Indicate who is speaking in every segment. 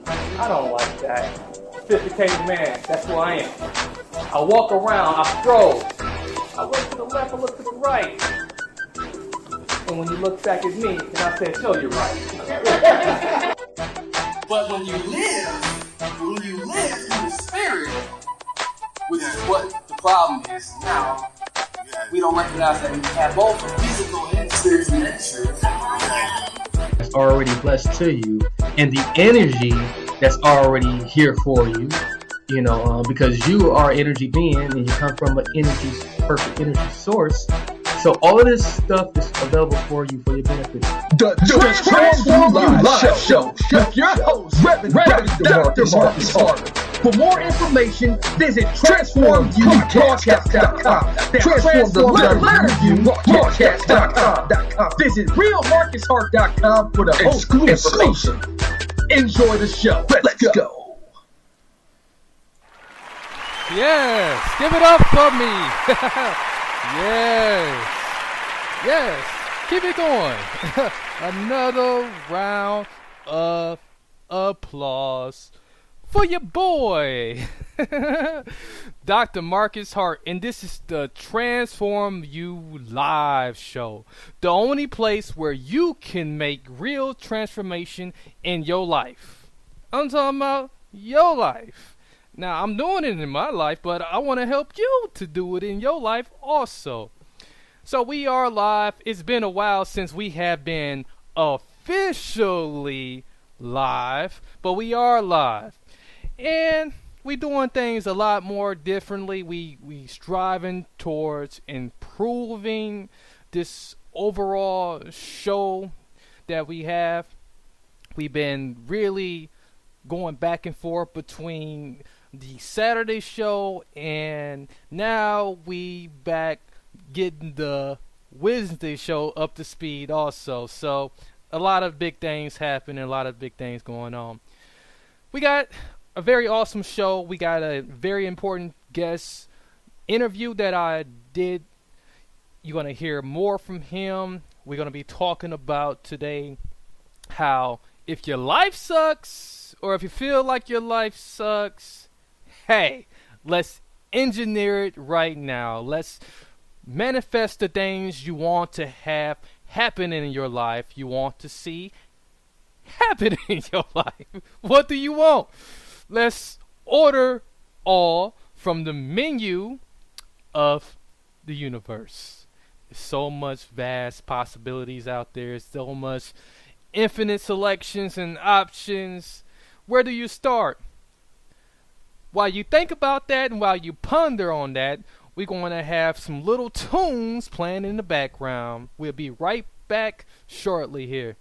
Speaker 1: I don't like that. Sophisticated man, that's who I am. I walk around, I stroll. I look to the left, I look to the right. And when you look back at me, and I say, "Show you're right."
Speaker 2: But when you live in the spirit, which is what the problem is now, we don't recognize that we have both physical and spiritual nature.
Speaker 3: That's already blessed to you, and the energy that's already here for you, because you are an energy being and you come from an perfect energy source. So all of this stuff is available for you for your benefit.
Speaker 4: The Transform You Live Show with your host, Reverend Dr. Marcus Hart. For more information, visit TransformUpodcast.com. Transform the letter U podcast.com. Visit realmarcushart.com for the host information. Enjoy the show. Let's go.
Speaker 5: Yes, give it up for me. Yes, keep it going. Another round of applause for your boy, Dr. Marcus Hart, and this is the Transform You Live Show, the only place where you can make real transformation in your life. I'm talking about your life. Now, I'm doing it in my life, but I want to help you to do it in your life also. So we are live. It's been a while since we have been officially live, but we are live. And we doing things a lot more differently. We striving towards improving this overall show that we have. We've been really going back and forth between the Saturday show, and now we back getting the Wednesday show up to speed also. So a lot of big things happening, a lot of big things going on. We got a very awesome show. We got a very important guest interview that I did. You're going to hear more from him. We're going to be talking about today how if your life sucks, or if you feel like your life sucks, hey, let's engineer it right now. Let's manifest the things you want to have happen in your life, you want to see happen in your life. What do you want? Let's order all from the menu of the universe. There's so much vast possibilities out there. So much infinite selections and options. Where do you start? While you think about that and while you ponder on that, we're going to have some little tunes playing in the background. We'll be right back shortly here.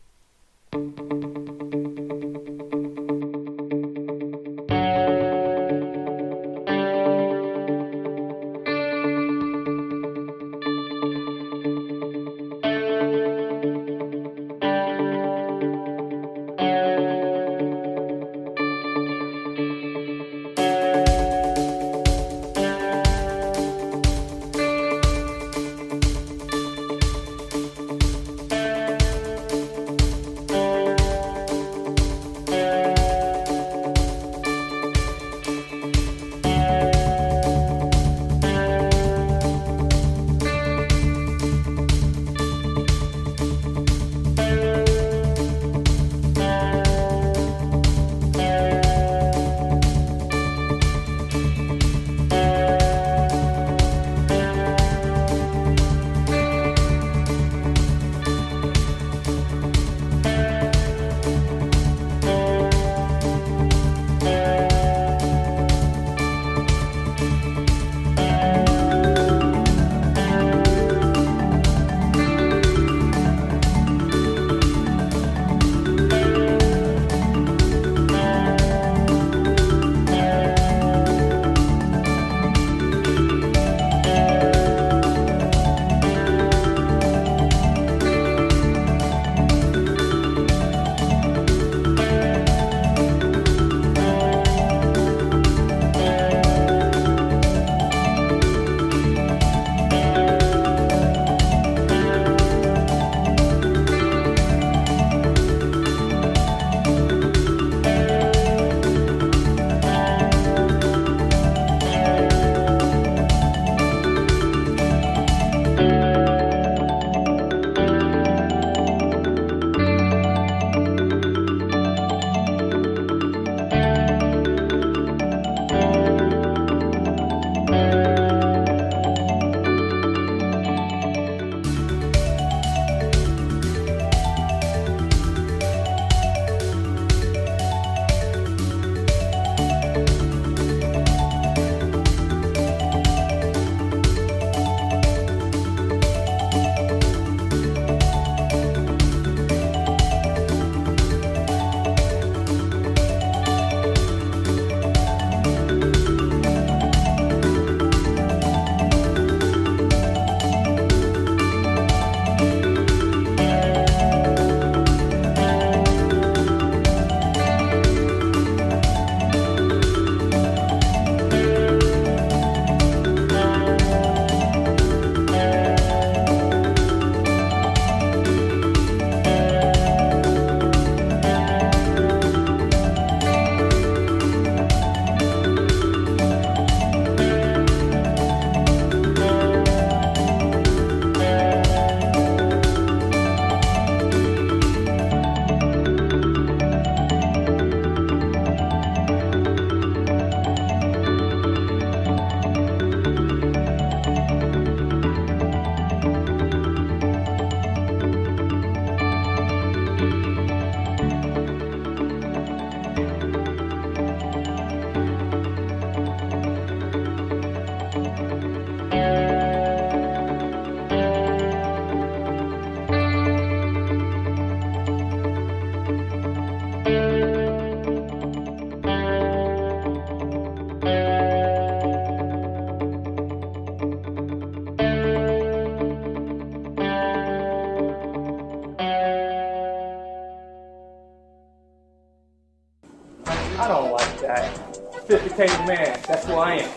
Speaker 1: I don't like that. Sophisticated man, that's who I am.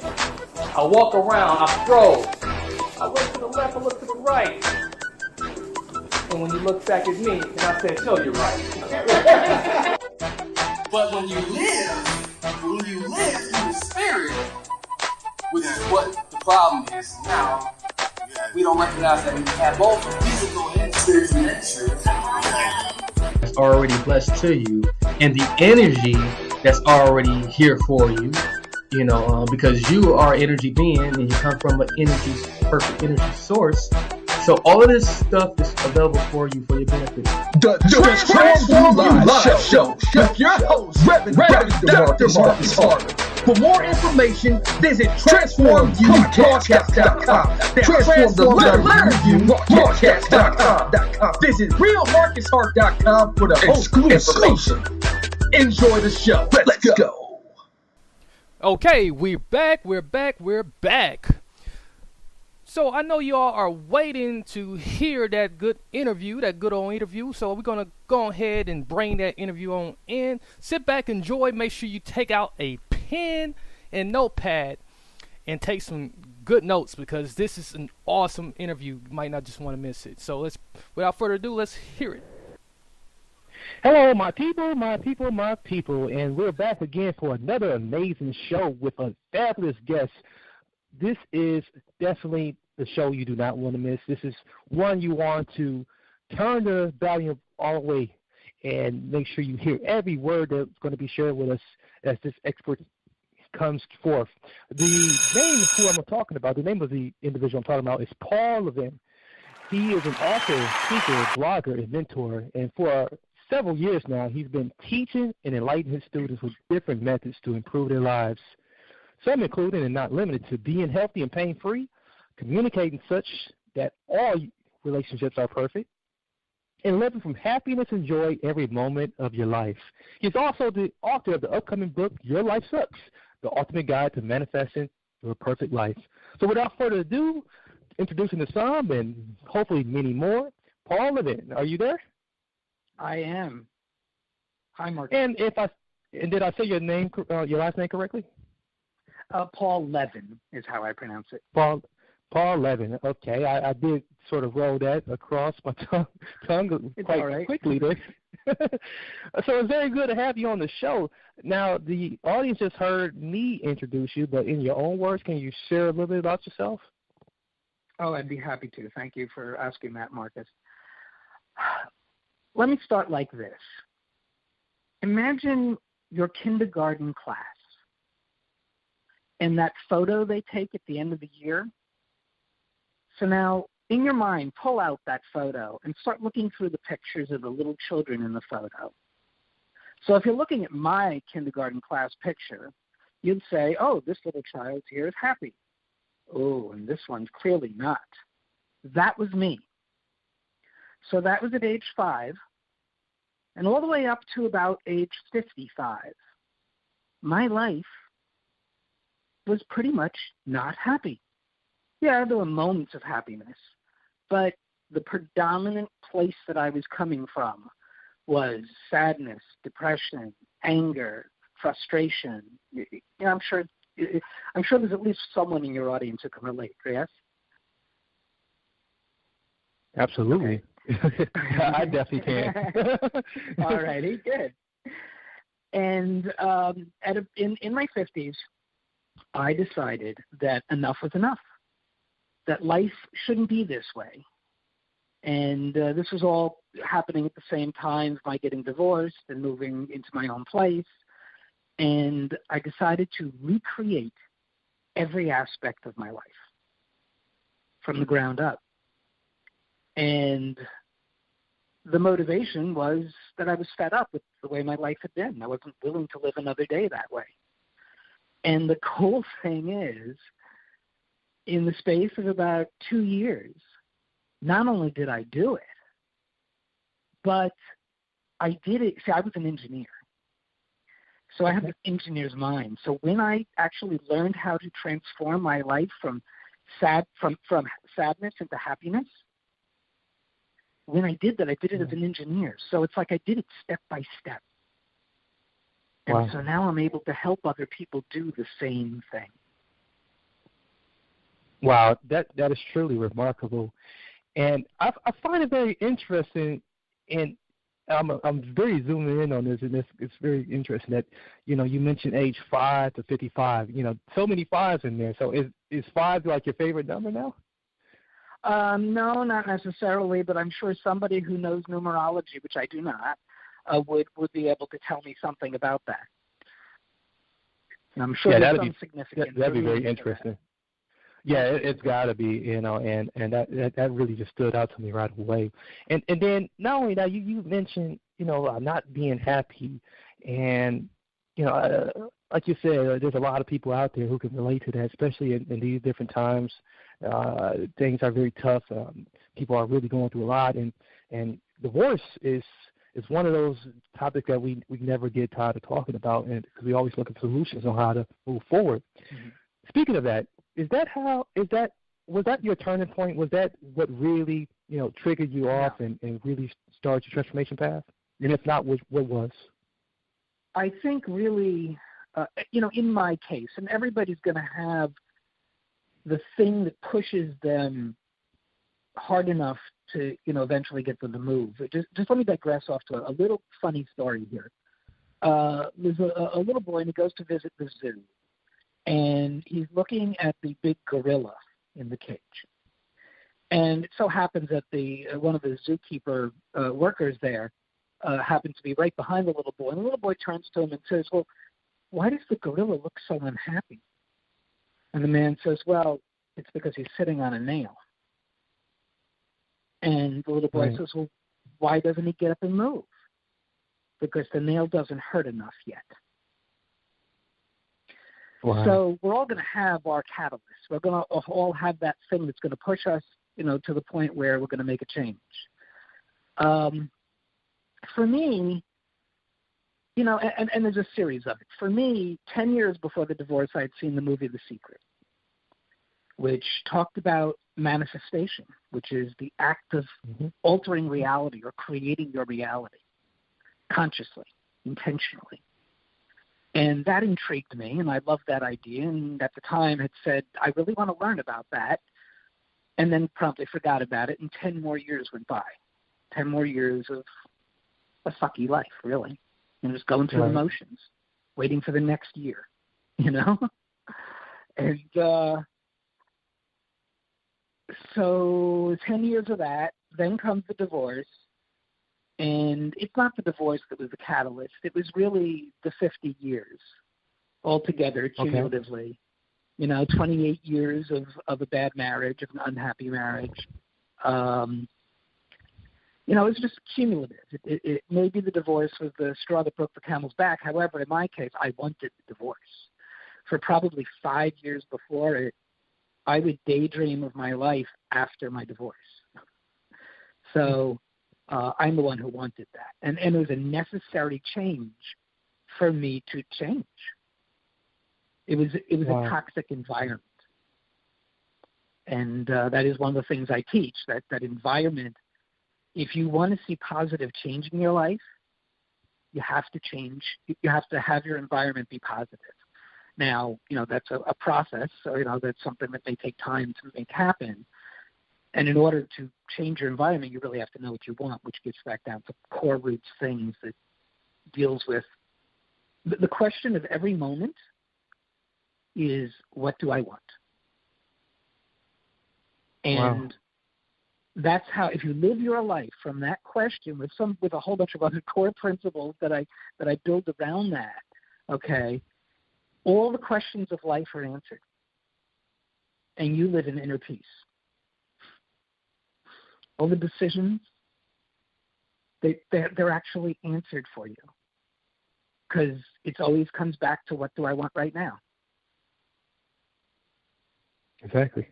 Speaker 1: I walk around, I stroll. I look to the left, I look to the right. And when you look back at me, and I say, "Show you're right."
Speaker 2: But when you live in the spirit, which is what the problem is now, we don't recognize that we have both physical and spiritual nature.
Speaker 3: That's already blessed to you, and the energy that's already here for you, because you are an energy being and you come from an perfect energy source. So all of this stuff is available for you for your benefit.
Speaker 4: The Transform You Live Show with your host, Reverend Dr. Marcus Hart. For more information, visit TransformUpodcast.com. Transform the letter U podcast.com. Visit RealMarcusHart.com for the host information. Enjoy the show. Let's go.
Speaker 5: Okay, we're back. So I know y'all are waiting to hear that good old interview. So we're going to go ahead and bring that interview on in. Sit back, enjoy. Make sure you take out a pen and notepad and take some good notes because this is an awesome interview. You might not just want to miss it. So without further ado, let's hear it.
Speaker 6: Hello, my people, and we're back again for another amazing show with a fabulous guest. This is definitely the show you do not want to miss. This is one you want to turn the volume all the way and make sure you hear every word that's going to be shared with us as this expert comes forth. The name of the individual I'm talking about is Paul Levin. He is an author, speaker, blogger, and mentor, and for several years now, he's been teaching and enlightening his students with different methods to improve their lives. Some including and not limited to being healthy and pain-free, communicating such that all relationships are perfect, and living from happiness and joy every moment of your life. He's also the author of the upcoming book, Your Life Sucks, the ultimate guide to manifesting your perfect life. So without further ado, introducing the some and hopefully many more, Paul Levin. Are you there?
Speaker 7: I am. Hi, Mark.
Speaker 6: And did I say your name, your last name correctly?
Speaker 7: Paul Levin is how I pronounce it.
Speaker 6: Paul Levin. Okay, I did sort of roll that across my tongue quite quickly there. So it's very good to have you on the show. Now, the audience just heard me introduce you, but in your own words, can you share a little bit about yourself?
Speaker 7: Oh, I'd be happy to. Thank you for asking that, Marcus. Let me start like this. Imagine your kindergarten class and that photo they take at the end of the year. So now, in your mind, pull out that photo and start looking through the pictures of the little children in the photo. So if you're looking at my kindergarten class picture, you'd say, oh, this little child here is happy. Oh, and this one's clearly not. That was me. So that was at age 5, and all the way up to about age 55. My life was pretty much not happy. Yeah, there were moments of happiness, but the predominant place that I was coming from was sadness, depression, anger, frustration. I'm sure there's at least someone in your audience who can relate, yes?
Speaker 6: Absolutely. Okay. I definitely can.
Speaker 7: All righty, good. And in my 50s, I decided that enough was enough, that life shouldn't be this way. And this was all happening at the same time, my getting divorced and moving into my own place. And I decided to recreate every aspect of my life from the ground up. And the motivation was that I was fed up with the way my life had been. I wasn't willing to live another day that way. And the cool thing is, in the space of about 2 years, not only did I do it, but I did it. See, I was an engineer. So I have an engineer's mind. So when I actually learned how to transform my life from sadness into happiness, when I did that, I did it as an engineer. So it's like I did it step by step. And
Speaker 6: Wow.
Speaker 7: so now I'm able to help other people do the same thing.
Speaker 6: Wow, that is truly remarkable, and I find it very interesting, and I'm very zooming in on this, and it's very interesting that you mentioned age 5 to 55. So many fives in there. So is 5 like your favorite number now?
Speaker 7: No, not necessarily, but I'm sure somebody who knows numerology, which I do not, would be able to tell me something about that. And I'm sure there's some significance.
Speaker 6: That'd be very interesting. Yeah, it's got to be, and that really just stood out to me right away. And then not only that, you mentioned, not being happy, and like you said, there's a lot of people out there who can relate to that, especially in these different times. Things are very tough. People are really going through a lot, and divorce is one of those topics that we never get tired of talking about, and because we always look at solutions on how to move forward. Mm-hmm. Speaking of that, was that your turning point? Was that what really triggered you off and really started your transformation path? And if not, what was?
Speaker 7: I think really, in my case, and everybody's going to have the thing that pushes them hard enough to eventually get them to move. Just let me digress off to a little funny story here. There's a little boy, and he goes to visit the zoo. And he's looking at the big gorilla in the cage. And it so happens that one of the zookeeper workers there happens to be right behind the little boy. And the little boy turns to him and says, well, why does the gorilla look so unhappy? And the man says, well, it's because he's sitting on a nail. And the little boy says, well, why doesn't he get up and move? Because the nail doesn't hurt enough yet. Wow. So we're all going to have our catalysts. We're going to all have that thing that's going to push us, to the point where we're going to make a change. For me, and there's a series of it. For me, 10 years before the divorce, I'd seen the movie The Secret, which talked about manifestation, which is the act of altering reality or creating your reality consciously, intentionally. And that intrigued me, and I loved that idea, and at the time had said, I really want to learn about that, and then promptly forgot about it, and 10 more years went by. 10 more years of a sucky life, really. Just going through the motions, waiting for the next year, And so 10 years of that, then comes the divorce. And it's not the divorce that was the catalyst. It was really the 50 years altogether, cumulatively. 28 years of a bad marriage, of an unhappy marriage. It's just cumulative. It maybe the divorce was the straw that broke the camel's back. However, in my case, I wanted the divorce. For probably 5 years before it, I would daydream of my life after my divorce. So I'm the one who wanted that. And it was a necessary change for me to change. It was a toxic environment. And that is one of the things I teach, that environment. If you want to see positive change in your life, you have to change. You have to have your environment be positive. Now, that's a process. So, that's something that may take time to make happen. And in order to change your environment, you really have to know what you want, which gets back down to core roots things that deals with the question of every moment is, what do I want? And that's how, if you live your life from that question with a whole bunch of other core principles that I build around that, okay, all the questions of life are answered. And you live in inner peace. All the decisions, they're actually answered for you. Because it always comes back to, what do I want right now?
Speaker 6: Exactly.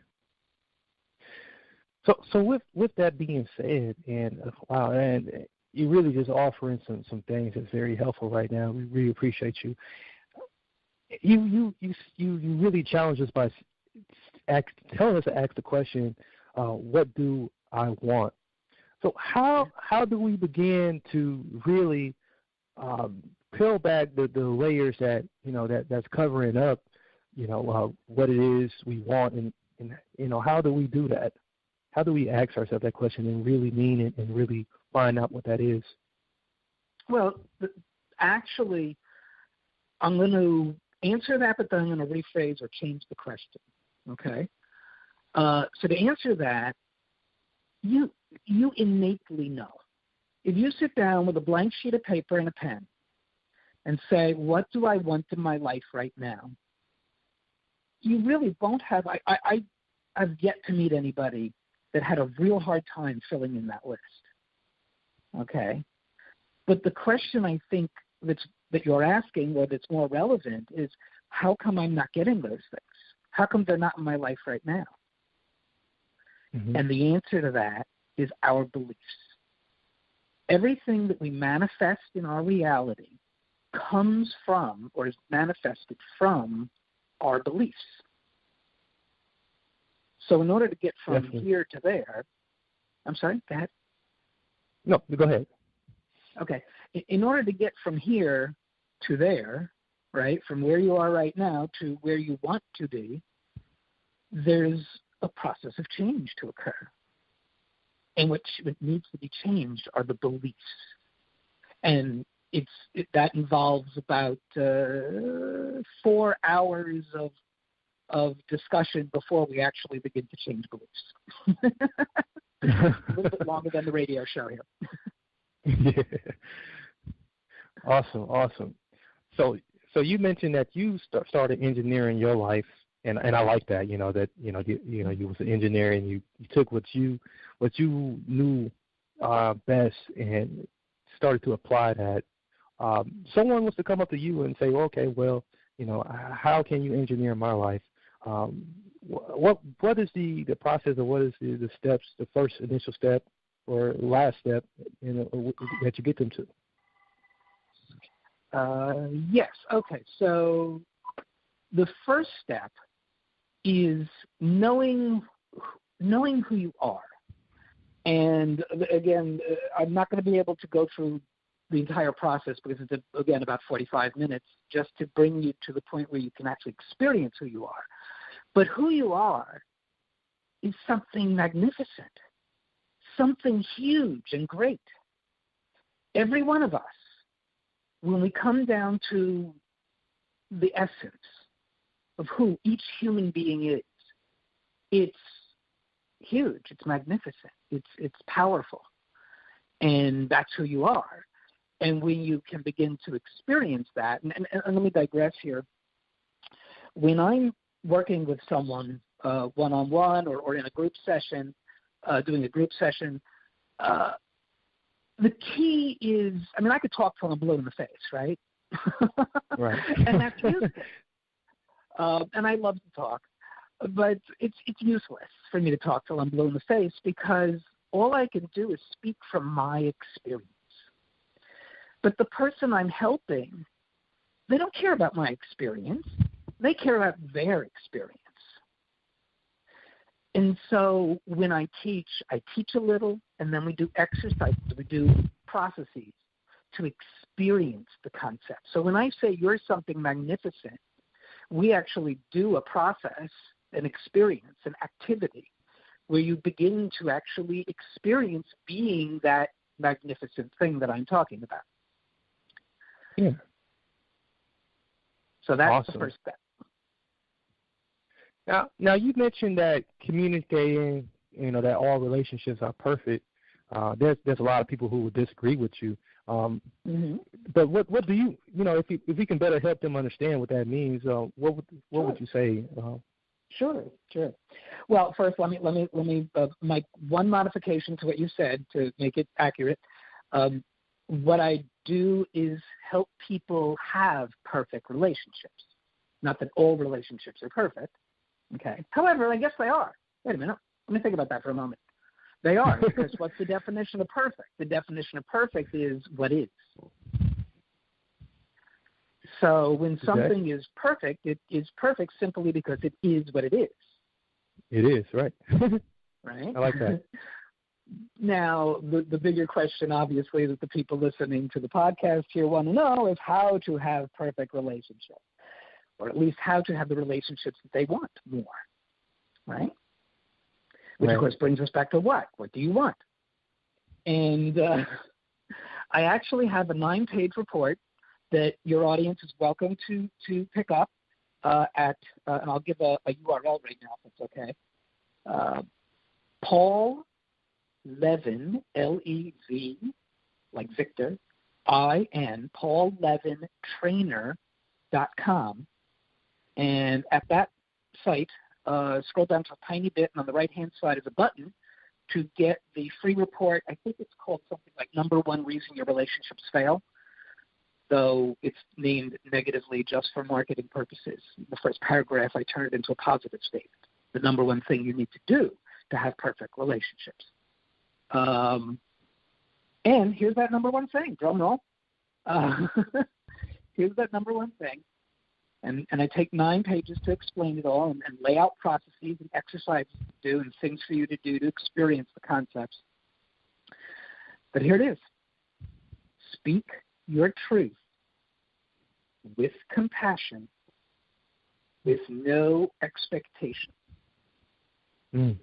Speaker 6: So with that being said, and and you're really just offering some things that's very helpful right now. We really appreciate you. You really challenge us by telling us to ask the question, what do I want? So how do we begin to really peel back the layers that that's covering up, what it is we want, and how do we do that? How do we ask ourselves that question and really mean it and really find out what that is?
Speaker 7: Well, actually, I'm going to answer that, but then I'm going to rephrase or change the question. Okay? So to answer that, you innately know. If you sit down with a blank sheet of paper and a pen and say, what do I want in my life right now? You really won't have, I've yet to meet anybody that had a real hard time filling in that list. Okay? But the question I think that you're asking, or that's more relevant, is how come I'm not getting those things? How come they're not in my life right now? Mm-hmm. And the answer to that is our beliefs. Everything that we manifest in our reality comes from or is manifested from our beliefs. So in order to get from here to there, I'm sorry, go ahead.
Speaker 6: No, go ahead.
Speaker 7: Okay. In order to get from here to there, right, from where you are right now to where you want to be, there's a process of change to occur. And what needs to be changed are the beliefs. And that involves about 4 hours of discussion before we actually begin to change beliefs. A little bit longer than the radio show here.
Speaker 6: Yeah. Awesome. So you mentioned that you started engineering your life, and I like that. You was an engineer and you took what you knew best and started to apply that. Someone was to come up to you and say, okay, well, how can you engineer my life? What is the process, or what is the steps, the first initial step or last step that you get them to?
Speaker 7: Yes. Okay. So the first step is knowing who you are. And again, I'm not going to be able to go through the entire process because it's, again, about 45 minutes just to bring you to the point where you can actually experience who you are. But who you are is something magnificent, something huge and great. Every one of us, when we come down to the essence of who each human being is, it's huge, it's magnificent, it's powerful, and that's who you are. And when you can begin to experience that, and let me digress here, when I'm working with someone one-on-one or in a group session, doing a group session, the key is, I could talk till I'm blue in the face, right?
Speaker 6: Right.
Speaker 7: And that's useless. And I love to talk, but it's useless for me to talk till I'm blue in the face because all I can do is speak from my experience. But the person I'm helping, they don't care about my experience. They care about their experience. And so when I teach a little, and then we do exercises, we do processes to experience the concept. So when I say you're something magnificent, we actually do a process, an experience, an activity, where you begin to actually experience being that magnificent thing that I'm talking about.
Speaker 6: Yeah.
Speaker 7: So that's
Speaker 6: awesome.
Speaker 7: The first step.
Speaker 6: Now you mentioned that communicating, that all relationships are perfect. There's a lot of people who would disagree with you.
Speaker 7: Mm-hmm.
Speaker 6: But what do you, if we can better help them understand what that means, what would you say?
Speaker 7: Sure. Well, first, let me my one modification to what you said to make it accurate. What I do is help people have perfect relationships. Not that all relationships are perfect. Okay. However, I guess they are. Wait a minute. Let me think about that for a moment. They are, because what's the definition of perfect? The definition of perfect is what is. So when something is perfect, it is perfect simply because it is what it is.
Speaker 6: It is, right.
Speaker 7: Right?
Speaker 6: I like that.
Speaker 7: Now, the bigger question, obviously, that the people listening to the podcast here want to know is how to have perfect relationships, or at least how to have the relationships that they want more, right? Which,
Speaker 6: Right.
Speaker 7: of course, brings us back to what? What do you want? And I actually have a 9-page report that your audience is welcome to pick up and I'll give a URL right now if it's okay. Paul Levin, L-E-V, like Victor, I-N, PaulLevinTrainer.com. And at that site, scroll down to a tiny bit, and on the right-hand side is a button to get the free report. I think it's called something like Number One Reason Your Relationships Fail, though it's named negatively just for marketing purposes. In the first paragraph, I turn it into a positive statement. The number one thing you need to do to have perfect relationships. And here's that number one thing, drum roll. Here's that number one thing. And I take 9 pages to explain it all and lay out processes and exercises to do and things for you to do to experience the concepts. But here it is. Speak your truth with compassion, with no expectation.
Speaker 6: Mm.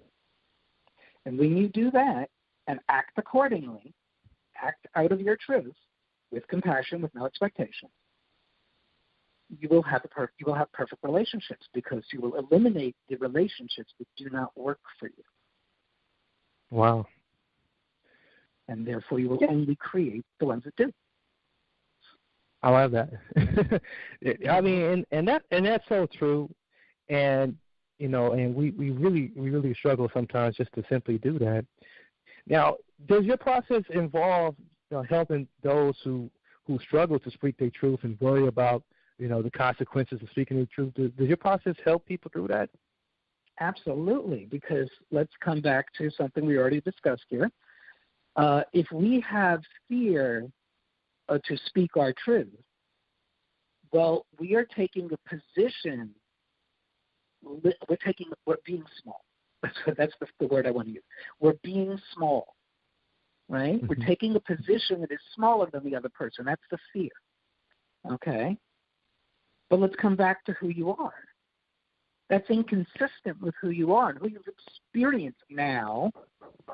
Speaker 7: And when you do that and act accordingly, act out of your truth with compassion, with no expectation, you will have perfect relationships, because you will eliminate the relationships that do not work for you.
Speaker 6: Wow.
Speaker 7: And therefore you will only create the ones that do.
Speaker 6: I love that. I mean, and that's so true. And and we really struggle sometimes just to simply do that. Now, does your process involve helping those who struggle to speak their truth and worry about the consequences of speaking the truth? Does your process help people through that?
Speaker 7: Absolutely, because let's come back to something we already discussed here. If we have fear to speak our truth, well, we are taking a position. We're being small. That's the word I want to use. We're being small, right? Mm-hmm. We're taking a position that is smaller than the other person. That's the fear. Okay? But let's come back to who you are. That's inconsistent with who you are and who you've experienced now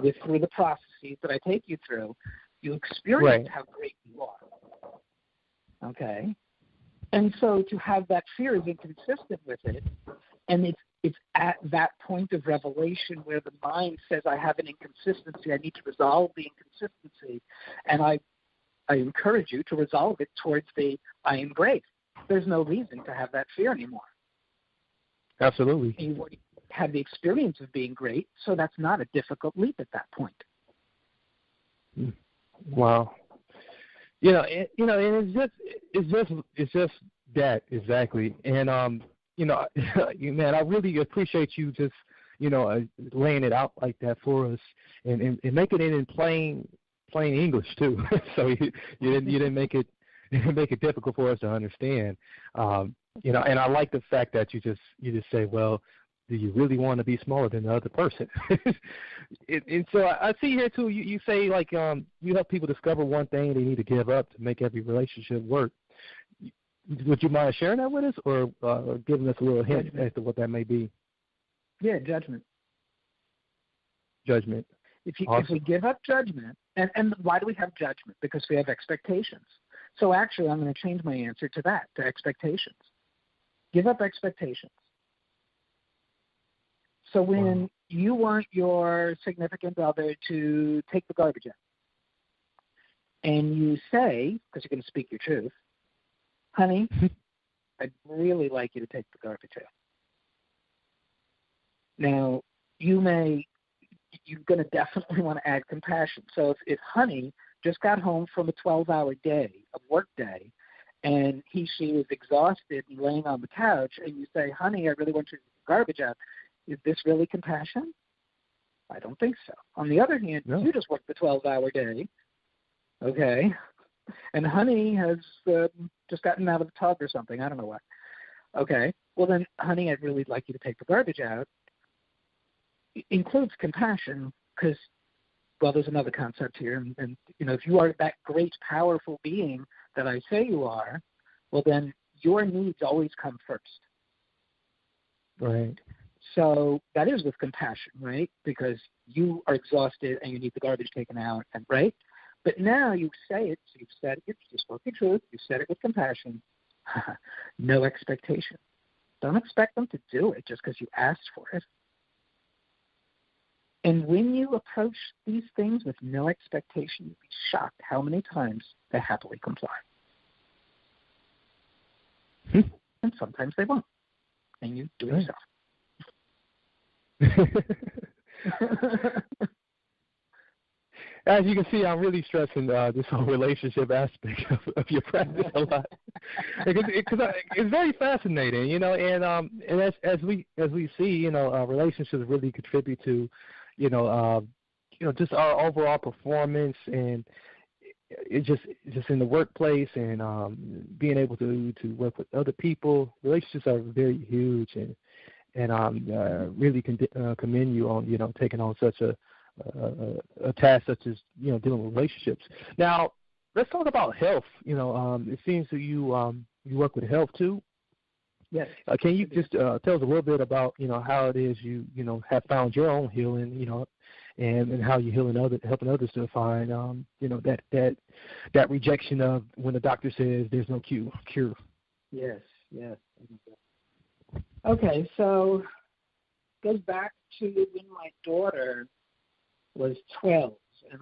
Speaker 7: through the processes that I take you through. You experience how great you are. Okay? And so to have that fear is inconsistent with it, and it's at that point of revelation where the mind says, I have an inconsistency, I need to resolve the inconsistency, and I encourage you to resolve it towards the I am great. There's no reason to have that fear anymore.
Speaker 6: Absolutely.
Speaker 7: You already had the experience of being great, so that's not a difficult leap at that point.
Speaker 6: Wow. And it's just that exactly. And man, I really appreciate you just laying it out like that for us and making it in plain English too. So you didn't make it difficult for us to understand. And I like the fact that you just say, well, do you really want to be smaller than the other person? and so I see here too, you say like you help people discover one thing they need to give up to make every relationship work. Would you mind sharing that with us, or giving us a little hint as to what that may be?
Speaker 7: Yeah, judgment.
Speaker 6: Judgment.
Speaker 7: If we give up judgment, and why do we have judgment? Because we have expectations. So actually, I'm going to change my answer to that, to expectations. Give up expectations. So when you want your significant other to take the garbage out, and you say, because you're going to speak your truth, honey, I'd really like you to take the garbage out. Now, you're going to definitely want to add compassion. So if honey just got home from a 12-hour day, a work day, and she is exhausted and laying on the couch, and you say, honey, I really want you to take the garbage out, is this really compassion? I don't think so. On the other hand, you just worked the 12-hour day, okay, and honey has just gotten out of the tub or something. I don't know what. Okay, well then, honey, I'd really like you to take the garbage out. It includes compassion, because well, there's another concept here, and if you are that great, powerful being that I say you are, well, then your needs always come first.
Speaker 6: Right.
Speaker 7: So that is with compassion, right? Because you are exhausted and you need the garbage taken out, and right? But now you say it, so you've said it, you spoke the truth, you said it with compassion. No expectation. Don't expect them to do it just because you asked for it. And when you approach these things with no expectation, you'll be shocked how many times they happily comply. And sometimes they won't. And you do it yourself.
Speaker 6: As you can see, I'm really stressing this whole relationship aspect of your practice a lot, because it's very fascinating, and as we see, relationships really contribute to, just our overall performance, and it just in the workplace, and being able to work with other people. Relationships are very huge, and really commend you on taking on such a task such as dealing with relationships. Now, let's talk about health. It seems that you work with health too.
Speaker 7: Yes.
Speaker 6: Can you just tell us a little bit about how it is you have found your own healing, and how you're helping others to find that rejection of when the doctor says there's no cure.
Speaker 7: Yes. Okay, so it goes back to when my daughter was 12, and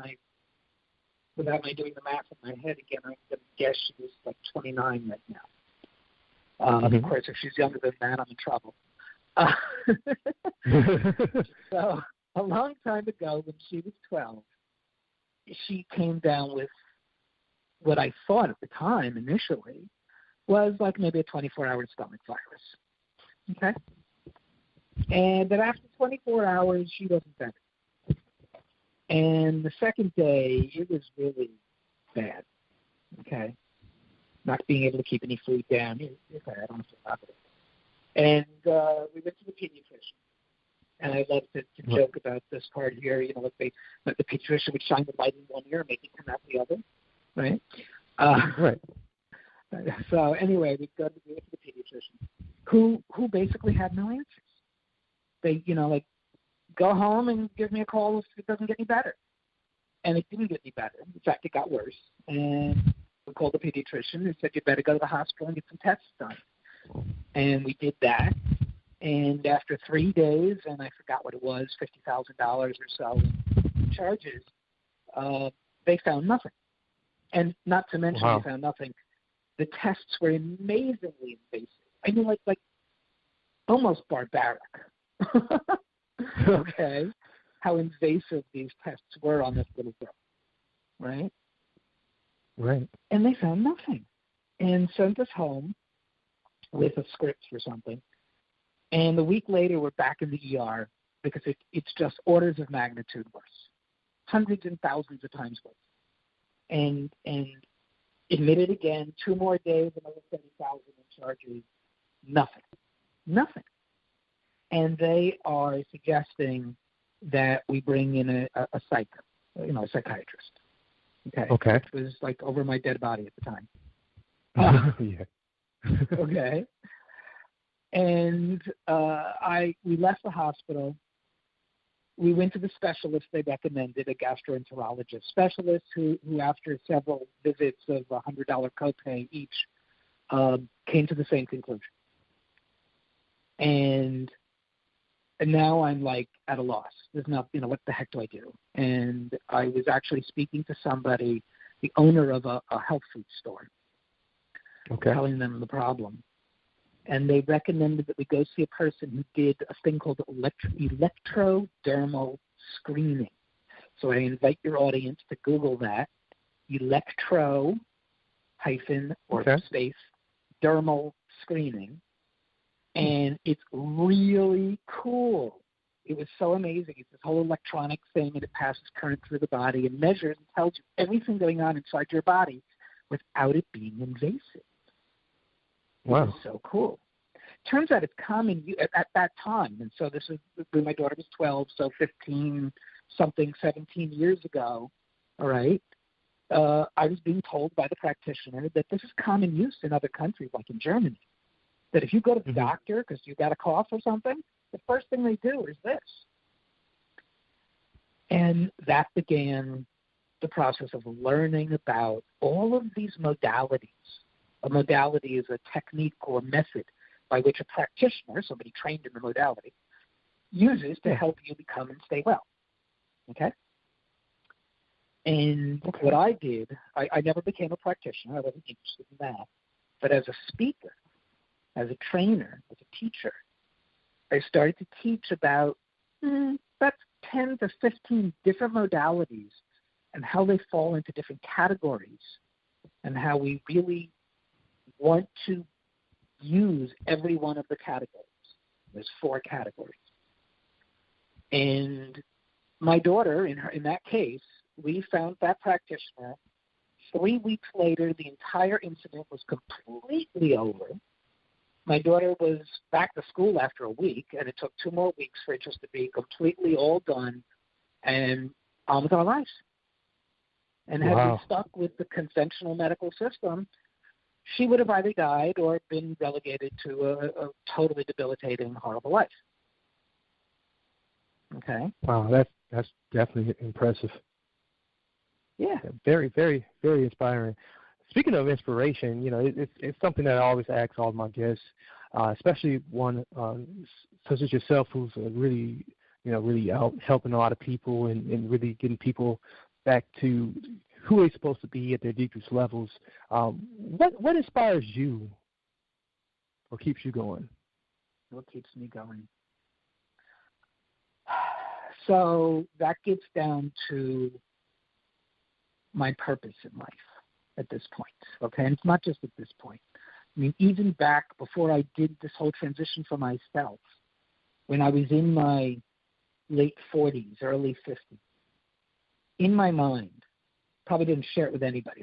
Speaker 7: without my doing the math in my head again, I'm going to guess she was like 29 right now. Of course, if she's younger than that, I'm in trouble. So a long time ago, when she was 12, she came down with what I thought at the time initially was like maybe a 24-hour stomach virus. Okay? But after 24 hours, she wasn't better. And the second day, it was really bad, okay? Not being able to keep any food down. Okay, I don't have to elaborate. And we went to the pediatrician. And I love to joke about this part here. Like the pediatrician would shine the light in one ear and make it come out the other, right?
Speaker 6: Right.
Speaker 7: So anyway, we went to the pediatrician, who basically had no answers. They, go home and give me a call if it doesn't get any better. And it didn't get any better. In fact, it got worse. And we called the pediatrician and said, you better go to the hospital and get some tests done. And we did that. And after 3 days, and I forgot what it was, $50,000 or so in charges, they found nothing. And not to mention they found nothing. The tests were amazingly invasive. I mean, like almost barbaric. Okay, how invasive these tests were on this little girl, right?
Speaker 6: Right.
Speaker 7: And they found nothing, and sent us home with a script for something. And a week later, we're back in the ER because it's just orders of magnitude worse, hundreds and thousands of times worse. And admitted again, 2 more days, another 70,000 in charges, nothing. And they are suggesting that we bring in a psychiatrist. Okay. It was like over my dead body at the time.
Speaker 6: Yeah.
Speaker 7: Okay. And we left the hospital. We went to the specialist they recommended, a gastroenterologist specialist who after several visits of $100 copay each, came to the same conclusion. And now I'm like at a loss. There's not, what the heck do I do? And I was actually speaking to somebody, the owner of a health food store, telling them the problem. And they recommended that we go see a person who did a thing called electrodermal screening. So I invite your audience to Google that, space dermal screening. And it's really cool. It was so amazing. It's this whole electronic thing, and it passes current through the body and measures and tells you everything going on inside your body without it being invasive.
Speaker 6: Wow.
Speaker 7: It's so cool. Turns out it's common at that time. And so this is when my daughter was 12, so 15, something 17 years ago, all right, I was being told by the practitioner that this is common use in other countries, like in Germany, that if you go to the doctor because you got a cough or something, the first thing they do is this. And that began the process of learning about all of these modalities. A modality is a technique or method by which a practitioner, somebody trained in the modality, uses to help you become and stay well. Okay? And what I did, I never became a practitioner. I wasn't interested in that. But as a speaker, as a trainer, as a teacher, I started to teach about 10 to 15 different modalities and how they fall into different categories and how we really want to use every one of the categories. There's 4 categories. And my daughter, in that case, we found that practitioner. 3 weeks later, the entire incident was completely over. My daughter was back to school after a week, and it took 2 more weeks for it just to be completely all done and on with our lives. And had we stuck with the conventional medical system, she would have either died or been relegated to a totally debilitating, horrible life. Okay?
Speaker 6: Wow, that's definitely impressive.
Speaker 7: Yeah.
Speaker 6: Very, very, very inspiring. Speaking of inspiration, it's something that I always ask all of my guests, especially one such as yourself, who's really, really out helping a lot of people and really getting people back to who they're supposed to be at their deepest levels. What inspires you or keeps you going?
Speaker 7: What keeps me going? So that gets down to my purpose in life at this point, okay? And it's not just at this point. I mean, even back before I did this whole transition for myself, when I was in my late 40s, early 50s, in my mind, probably didn't share it with anybody.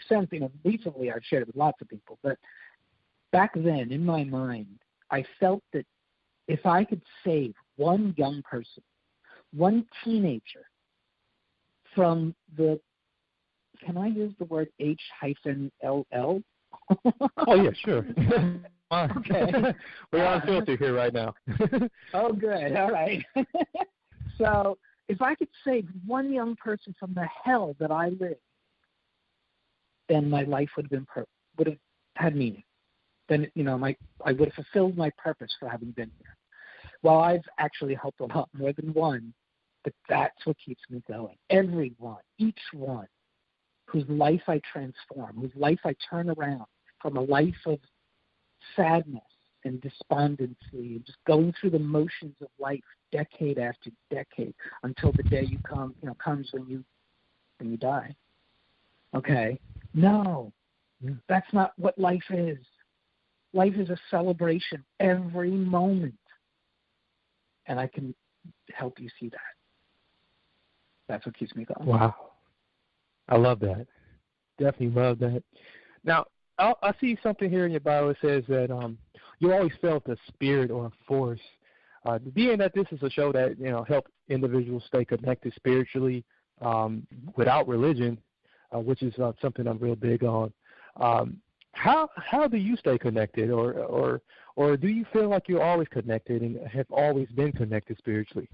Speaker 7: Recently I've shared it with lots of people, but back then, in my mind, I felt that if I could save one young person, one teenager, from the, can I use the word H-LL?
Speaker 6: Oh, yeah, sure.
Speaker 7: Okay.
Speaker 6: We're on filter here right now.
Speaker 7: Oh, good. All right. So if I could save one young person from the hell that I live, then my life would have had meaning. Then, I would have fulfilled my purpose for having been here. Well, I've actually helped a lot more than one, but that's what keeps me going. Everyone, each one, whose life I transform, whose life I turn around from a life of sadness and despondency and just going through the motions of life decade after decade until the day comes when you die. Okay? No, that's not what life is. Life is a celebration every moment. And I can help you see that. That's what keeps me going.
Speaker 6: Wow. I love that. Definitely love that. Now, I see something here in your bio. It says that you always felt a spirit or a force. Being that this is a show that help individuals stay connected spiritually without religion, which is something I'm real big on. How do you stay connected, or do you feel like you're always connected and have always been connected spiritually?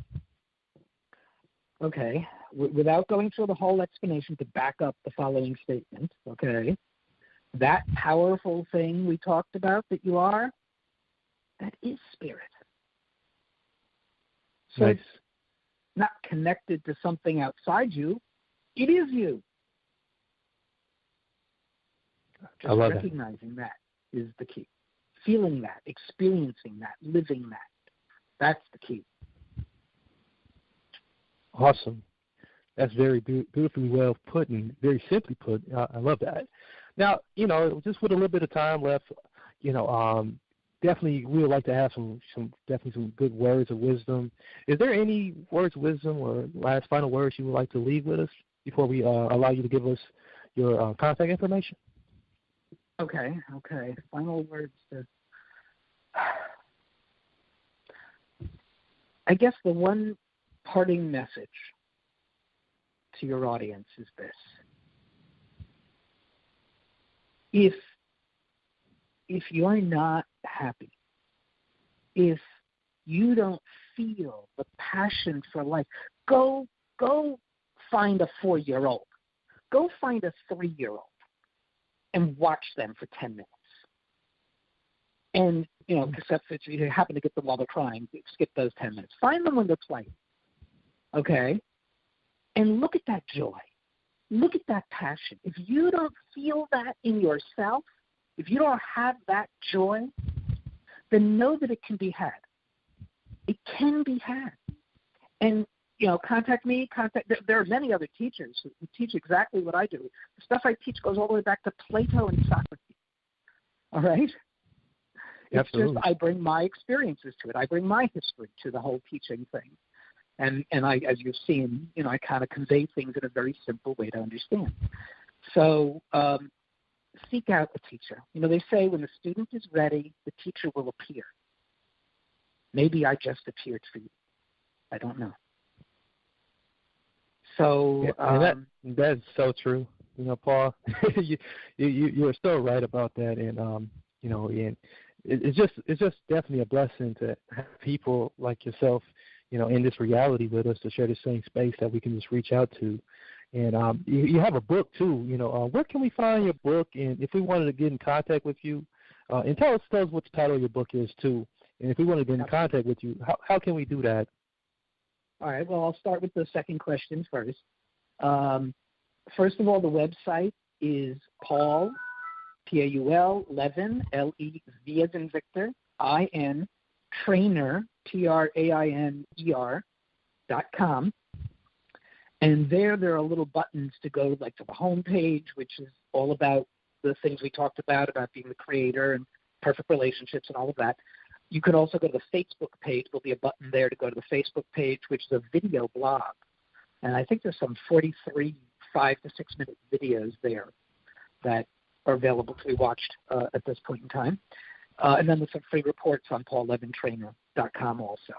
Speaker 7: Okay. Without going through the whole explanation, to back up the following statement, okay, that powerful thing we talked about that you are, that is spirit. So
Speaker 6: Nice.
Speaker 7: It's not connected to something outside you. It is you. Just
Speaker 6: I love
Speaker 7: recognizing that is the key. Feeling that, experiencing that, living that. That's the key.
Speaker 6: Awesome. That's very beautifully well put and very simply put. I love that. Now, just with a little bit of time left, definitely we would like to have some good words of wisdom. Is there any words of wisdom or last final words you would like to leave with us before we allow you to give us your contact information?
Speaker 7: Okay. Final words. I guess the one parting message to your audience is this. If you're not happy, if you don't feel the passion for life, go find a 4-year-old. Go find a 3-year-old and watch them for 10 minutes. And, except if you happen to get them while they're crying, skip those 10 minutes. Find them when they're playing, okay? And look at that joy. Look at that passion. If you don't feel that in yourself, if you don't have that joy, then know that it can be had. It can be had. And, contact me. There are many other teachers who teach exactly what I do. The stuff I teach goes all the way back to Plato and Socrates. All right? It's
Speaker 6: Absolutely.
Speaker 7: just I bring my experiences to it. I bring my history to the whole teaching thing. And I, as you've seen, I kind of convey things in a very simple way to understand. So seek out a teacher. They say when the student is ready, the teacher will appear. Maybe I just appeared for you. I don't know. So
Speaker 6: that's so true. Paul, you're so right about that, and and it's just definitely a blessing to have people like yourself, in this reality with us to share the same space that we can just reach out to. And you have a book too. Where can we find your book? And if we wanted to get in contact with you, and tell us what the title of your book is too. And if we want to get in contact with you, how can we do that?
Speaker 7: All right. Well, I'll start with the second question first. First of all, the website is Paul, Paul, Levin, Lev as in Victor, IN, trainer, TRAINER.com. And there are little buttons to go to the home page, which is all about the things we talked about being the creator and perfect relationships and all of that. You could also go to the Facebook page. There'll be a button there to go to the Facebook page, which is a video blog. And I think there's some 43 5 to 6 minute videos there that are available to be watched at this point in time. And then there's some free reports on PaulLevinTrainer.com also.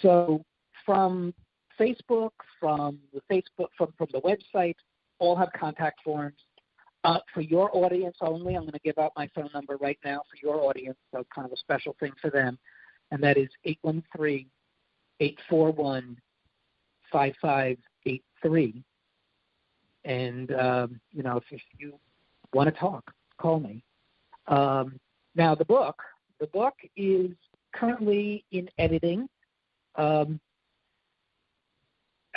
Speaker 7: So from Facebook, from the website, all have contact forms. For your audience only, I'm going to give out my phone number right now for your audience, so kind of a special thing for them, and that is 813-841-5583. And, if you want to talk, call me. Now, the book is currently in editing.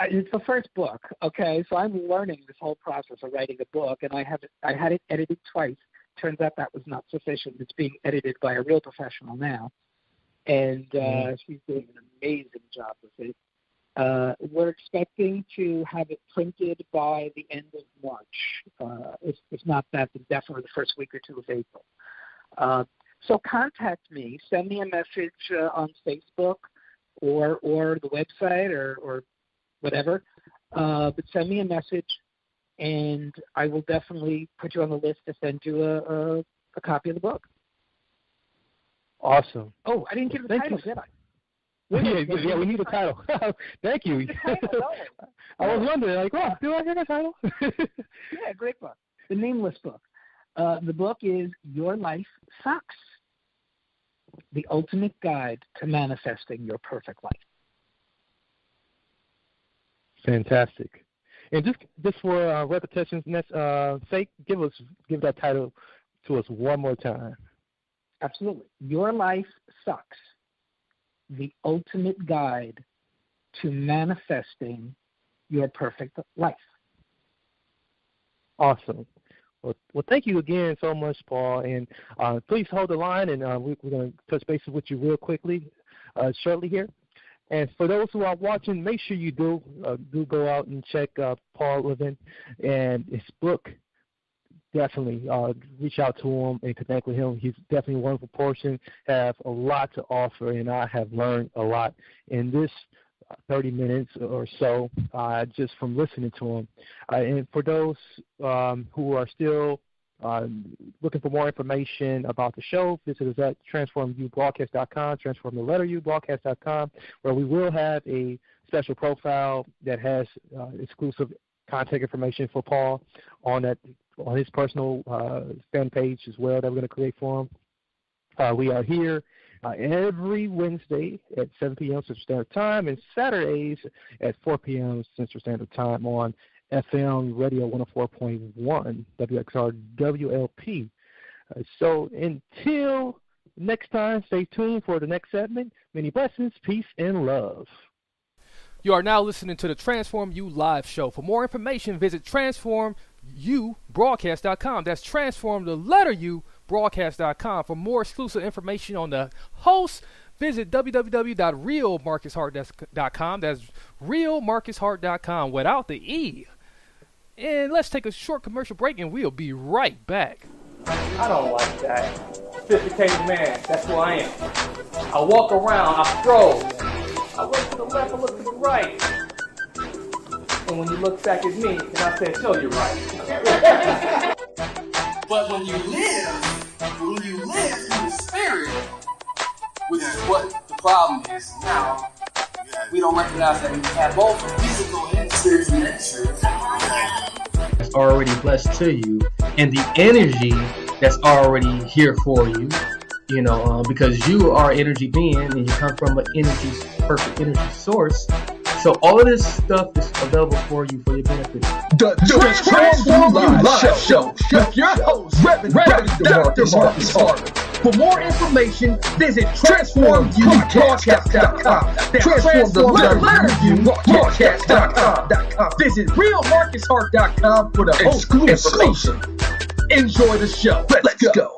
Speaker 7: It's the first book, okay? So I'm learning this whole process of writing a book, and I had it edited twice. Turns out that was not sufficient. It's being edited by a real professional now, and she's doing an amazing job with it. We're expecting to have it printed by the end of March. If not that, then definitely the first week or two of April. So contact me. Send me a message on Facebook or the website or whatever. But send me a message, and I will definitely put you on the list to send you a copy of the book.
Speaker 6: Awesome.
Speaker 7: Oh, I didn't give the title, did I?
Speaker 6: Yeah, we need a title. Thank you. I was wondering, do I get a title?
Speaker 7: Yeah, great book. The Nameless Book. The book is Your Life Sucks, the ultimate guide to manifesting your perfect life.
Speaker 6: Fantastic. And just for repetition's sake, give that title to us one more time.
Speaker 7: Absolutely. Your Life Sucks, the ultimate guide to manifesting your perfect life.
Speaker 6: Awesome. Well, thank you again so much, Paul. And please hold the line, and we're going to touch bases with you real quickly shortly here. And for those who are watching, make sure you do go out and check Paul Levin and his book. Definitely reach out to him and connect with him. He's definitely a wonderful person, have a lot to offer, and I have learned a lot in this 30 minutes or so just from listening to him. And for those who are still looking for more information about the show, visit us at transformubroadcast.com, transformthetletterubroadcast.com, where we will have a special profile that has exclusive contact information for Paul on his personal fan page as well that we're going to create for him. We are here every Wednesday at 7 p.m. Central Standard Time and Saturdays at 4 p.m. Central Standard Time on FM Radio 104.1 WXR WLP. So until next time, stay tuned for the next segment. Many blessings, peace, and love.
Speaker 5: You are now listening to the Transform You Live show. For more information, visit transformubroadcast.com. That's transform the letter U broadcast.com. For more exclusive information on the host, visit www.realmarcushart.com. That's realmarcushart.com without the E. And let's take a short commercial break and we'll be right back.
Speaker 1: I don't like that. Sophisticated man, that's who I am. I walk around, I stroll. I look to the left, I look to the right. And when you look back at me, and I said, no, you're right.
Speaker 2: But when you live in the spirit, which is what the problem is now, we don't recognize that we have both physical and spiritual nature.
Speaker 3: It's already blessed to you, and the energy that's already here for you, because you are an energy being and you come from an perfect energy source. So all of this stuff is available for you for your benefit.
Speaker 4: The Transform You Live Show with your host, Reverend Dr. Marcus Hart. For more information, visit transformubroadcast.com. Transform the letter U broadcast.com. Visit realmarcushart.com for the exclusive information. Enjoy the show. Let's go.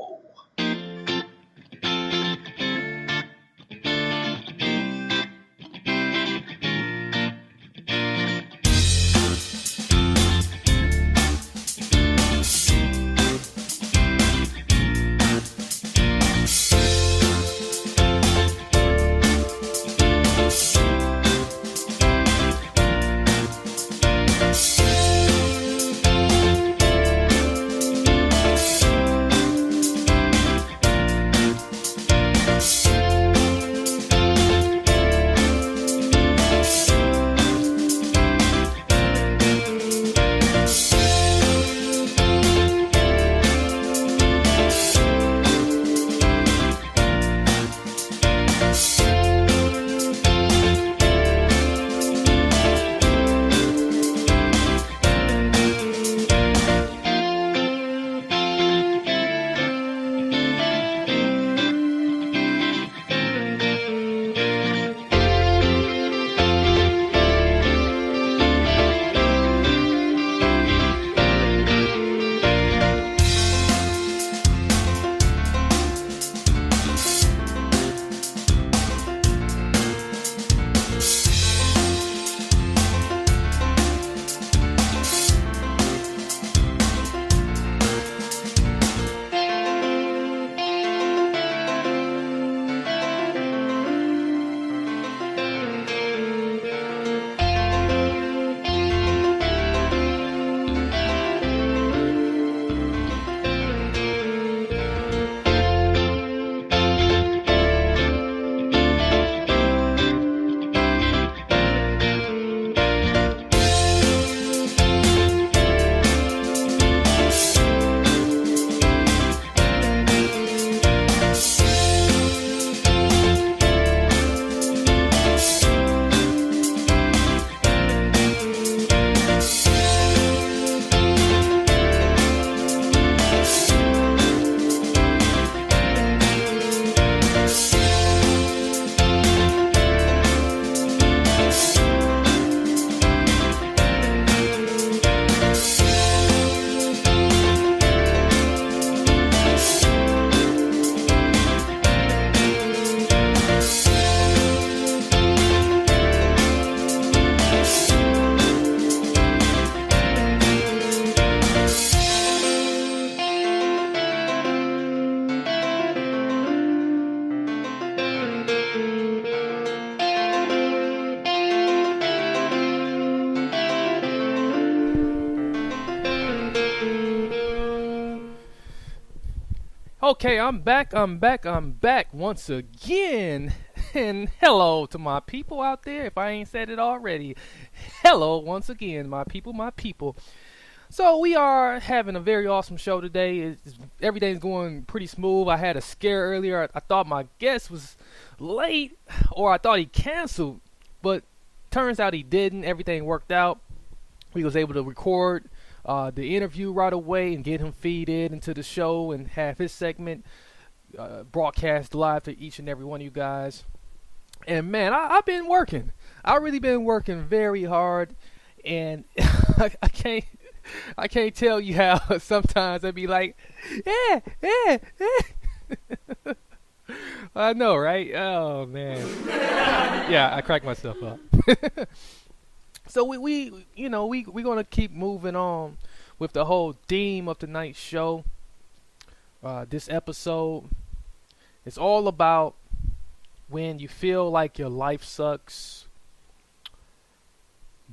Speaker 5: Okay, I'm back once again. And hello to my people out there, if I ain't said it already. Hello once again, my people. So we are having a very awesome show today. Everything's going pretty smooth. I had a scare earlier. I thought my guest was late, or I thought he canceled, but turns out he didn't. Everything worked out. We was able to record the interview right away and get him feeded into the show and have his segment broadcast live to each and every one of you guys. And man, I've been working. I've really been working very hard, and I can't tell you how sometimes I'd be like, yeah. I know, right? Oh man. Yeah, I cracked myself up. So we gonna keep moving on with the whole theme of tonight's show. This episode is all about when you feel like your life sucks,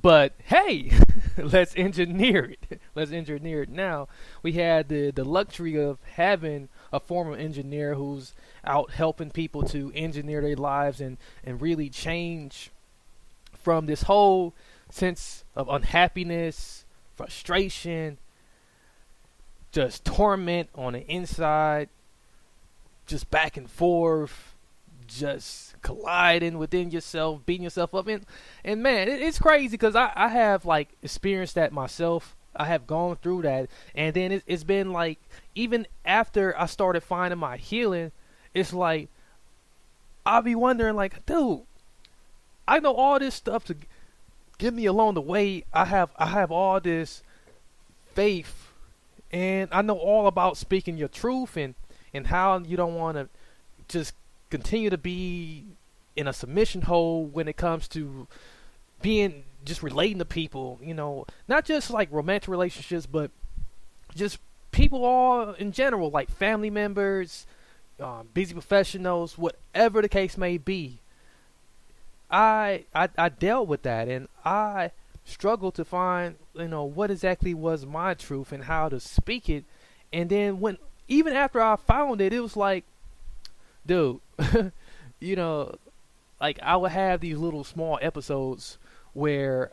Speaker 5: but hey, let's engineer it. Let's engineer it now. We had the luxury of having a former engineer who's out helping people to engineer their lives and really change from this whole sense of unhappiness, frustration, just torment on the inside, just back and forth, just colliding within yourself, beating yourself up. And man, it's crazy because I have like experienced that myself. I have gone through that, and then it's been like, even after I started finding my healing, it's like I'll be wondering like, dude, I know all this stuff to get me along the way. I have all this faith, and I know all about speaking your truth and how you don't want to just continue to be in a submission hole when it comes to being just relating to people, not just like romantic relationships, but just people all in general, like family members, busy professionals, whatever the case may be. I dealt with that, and I struggled to find, what exactly was my truth and how to speak it. And then even after I found it, it was like, dude, like I would have these little small episodes where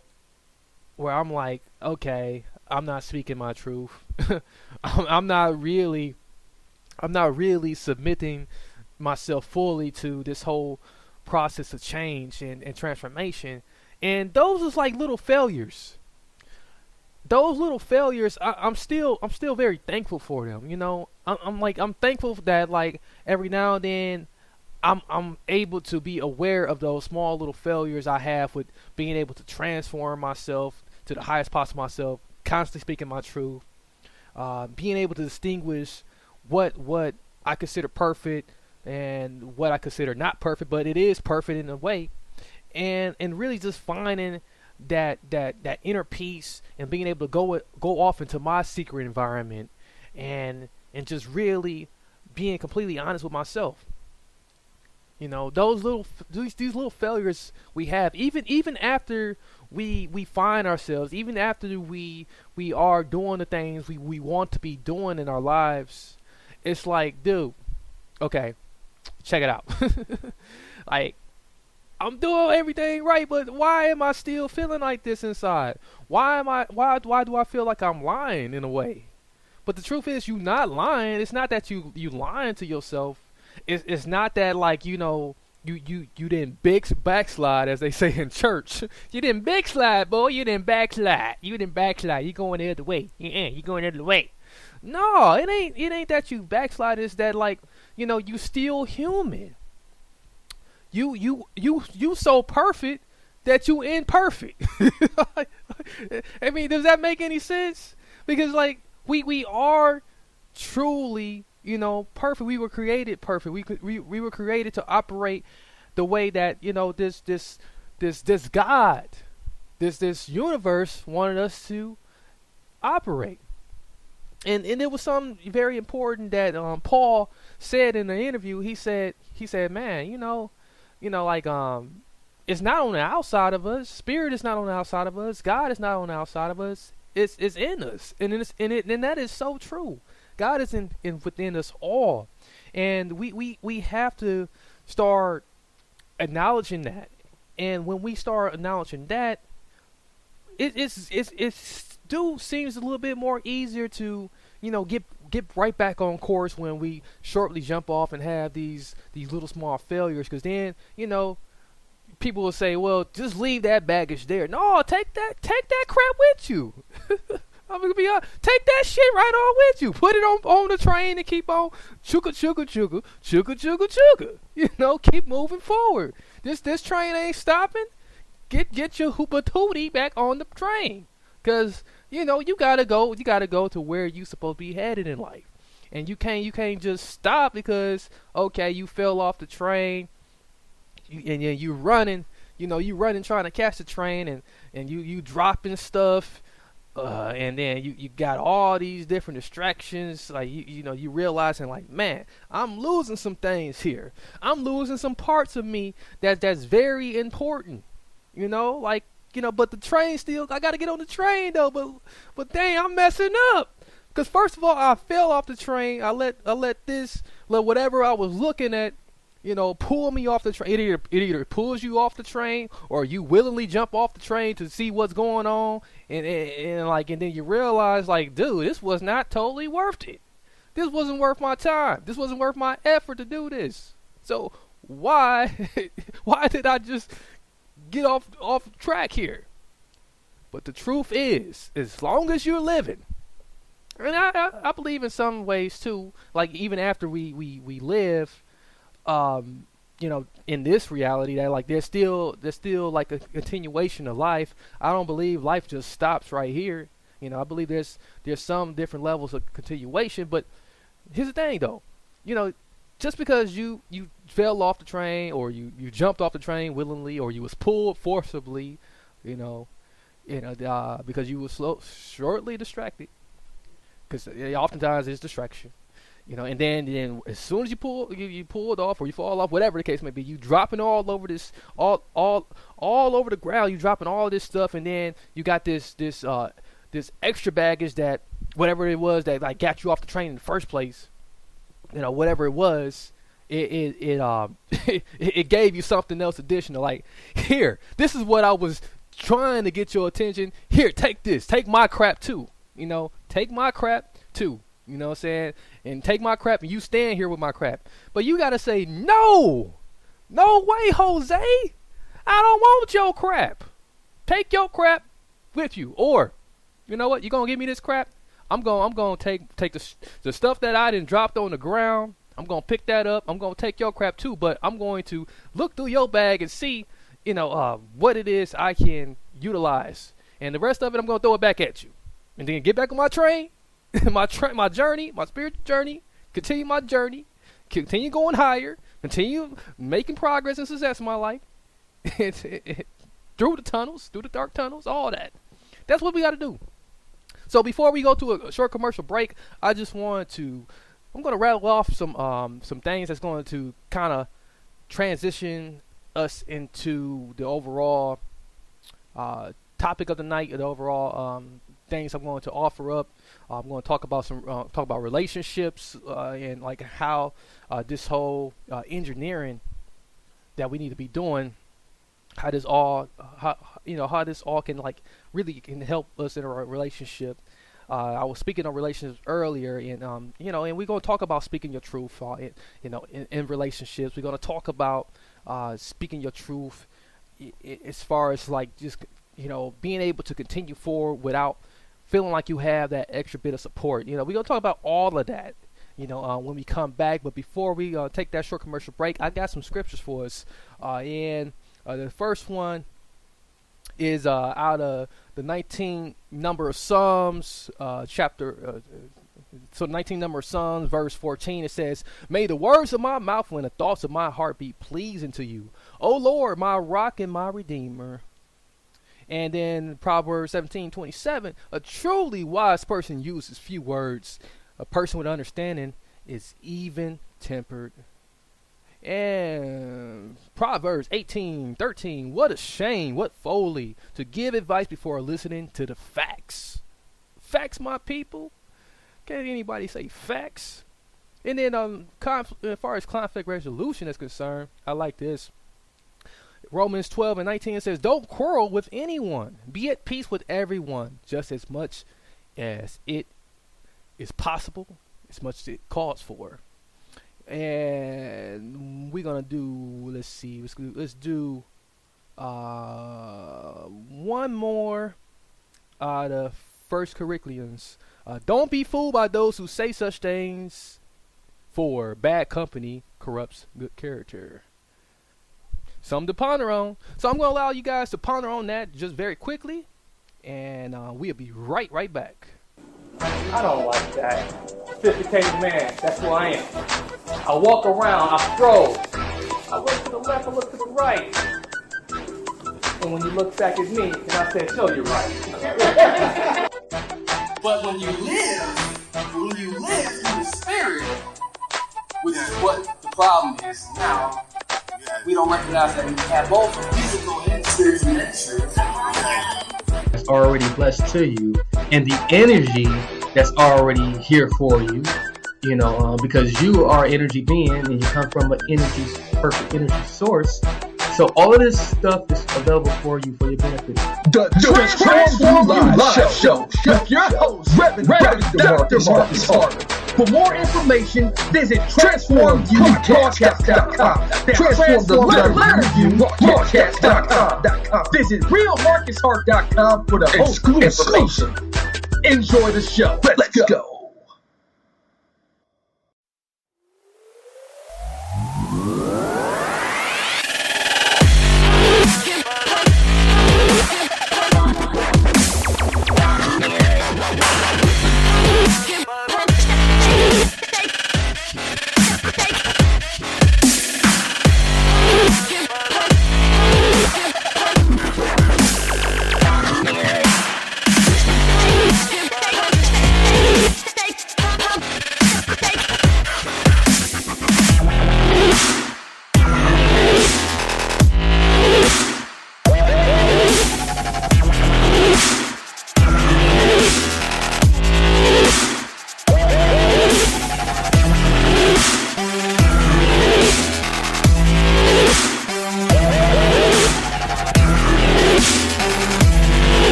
Speaker 5: I'm like, okay, I'm not speaking my truth. I'm not really submitting myself fully to this whole process of change and transformation. And those was like little failures. Those little failures, I'm still very thankful for them. I'm thankful that like every now and then I'm able to be aware of those small little failures I have with being able to transform myself to the highest possible myself, constantly speaking my truth, being able to distinguish what I consider perfect and what I consider not perfect, but it is perfect in a way, and really just finding that inner peace and being able to go off into my secret environment and just really being completely honest with myself. These little failures we have, even after we find ourselves, even after we are doing the things we want to be doing in our lives, it's like, dude, okay, check it out. Like, I'm doing everything right, but why am I still feeling like this inside? Why do I feel like I'm lying in a way? But the truth is, you're not lying. It's not that you lying to yourself. It's not that like you didn't backslide, as they say in church. You didn't backslide, boy. You didn't backslide. You going the other way. You going the other way. No, it ain't that you backslide. It's that like you still human. You so perfect that you imperfect. I mean, does that make any sense? Because like we are truly perfect. We were created perfect. We were created to operate the way that this God, this universe wanted us to operate. And it was something very important that Paul said in the interview. He said, man, like it's not on the outside of us. Spirit is not on the outside of us. God is not on the outside of us. It's in us, and that is so true. God is in within us all. And we have to start acknowledging that. And when we start acknowledging that, it still seems a little bit more easier to, get right back on course when we shortly jump off and have these little small failures. Because then, people will say, well, just leave that baggage there. No, take that crap with you. I'm gonna be honest. Take that shit right on with you. Put it on the train and keep on chugga chugga chugga chugga chugga chugga. Keep moving forward. This train ain't stopping. Get your hoopa tootie back on the train, cause you gotta go to where you supposed to be headed in life, and you can't just stop because okay you fell off the train, and you running trying to catch the train, and you dropping stuff. And then you got all these different distractions, like you realizing like, man, I'm losing some things here. I'm losing some parts of me that's very important. But the train still, I gotta get on the train though. But dang, I'm messing up. Cause first of all, I fell off the train. I let whatever I was looking at, pull me off the train. It either pulls you off the train, or you willingly jump off the train to see what's going on, and then you realize like, dude, this was not totally worth it. This wasn't worth my time. This wasn't worth my effort to do this. So why did I just get off track here? But the truth is, as long as you're living, and I believe in some ways too, like even after we live, in this reality, that like there's still like a continuation of life. I don't believe life just stops right here. I believe there's some different levels of continuation. But here's the thing though, just because you fell off the train, or you jumped off the train willingly, or you was pulled forcibly, because you was shortly distracted, because oftentimes it's distraction. And then as soon as you pulled off, or you fall off, whatever the case may be, you dropping all over this, all over the ground. You dropping all this stuff, and then you got this extra baggage, that whatever it was that like got you off the train in the first place. Whatever it was, it gave you something else additional. Like, here, this is what I was trying to get your attention. Here, take this. Take my crap too. Take my crap too. You know what I'm saying? And take my crap, and you stand here with my crap. But you got to say, no way, Jose. I don't want your crap. Take your crap with you. Or, you know what? You're going to give me this crap? I'm going to take the stuff that I done dropped on the ground. I'm going to pick that up. I'm going to take your crap too. But I'm going to look through your bag and see, what it is I can utilize. And the rest of it, I'm going to throw it back at you. And then get back on my train. my journey, my spiritual journey, continue my journey, continue going higher, continue making progress and success in my life, through the tunnels, through the dark tunnels, all that. That's what we got to do. So before we go to a short commercial break, I'm going to rattle off some things that's going to kind of transition us into the overall topic of the night, the overall things I'm going to offer up. I'm going to talk about relationships, and like how this whole engineering that we need to be doing, how this all can like really can help us in a relationship. I was speaking on relationships earlier, and and we're going to talk about speaking your truth, in relationships. We're going to talk about speaking your truth as far as like just being able to continue forward without feeling like you have that extra bit of support. We're going to talk about all of that, when we come back. But before we take that short commercial break, I got some scriptures for us. And the first one is out of the 19 number of Psalms, chapter. So 19 number of Psalms, verse 14. It says, "May the words of my mouth and the thoughts of my heart be pleasing to you, O Lord, my rock and my redeemer." And then Proverbs 17:27, "A truly wise person uses few words. A person with understanding is even-tempered." And Proverbs 18:13, "What a shame, what folly, to give advice before listening to the facts." Facts, my people. Can't anybody say facts? And then as far as conflict resolution is concerned, I like this. Romans 12:19 says, "Don't quarrel with anyone. Be at peace with everyone, just as much as it is possible, as much as it calls for." And we're gonna do. Let's do one more out of 1 Corinthians. Don't be fooled by those who say such things, for bad company corrupts good character. Something to ponder on. So I'm going to allow you guys to ponder on that just very quickly, and we'll be right back.
Speaker 1: I don't like that. Sophisticated man, that's who I am. I walk around, I stroll. I look to the left, I look to the right. And when you look back at me, and I say, "Show you right."
Speaker 2: But when you live in the spirit, which is what the problem is now, we don't recognize that we have both physical and spiritual nature.
Speaker 3: It's already blessed to you, and the energy that's already here for you, because you are an energy being and you come from an perfect energy source. So all of this stuff is available for you for your benefit.
Speaker 4: The Transform You Live Show with your host, Reverend Dr. Marcus Hart. For more information, visit TransformUpodcast.com. Transform the letter U podcast.com. Visit RealMarcusHart.com for the most information. Enjoy the show. Let's go.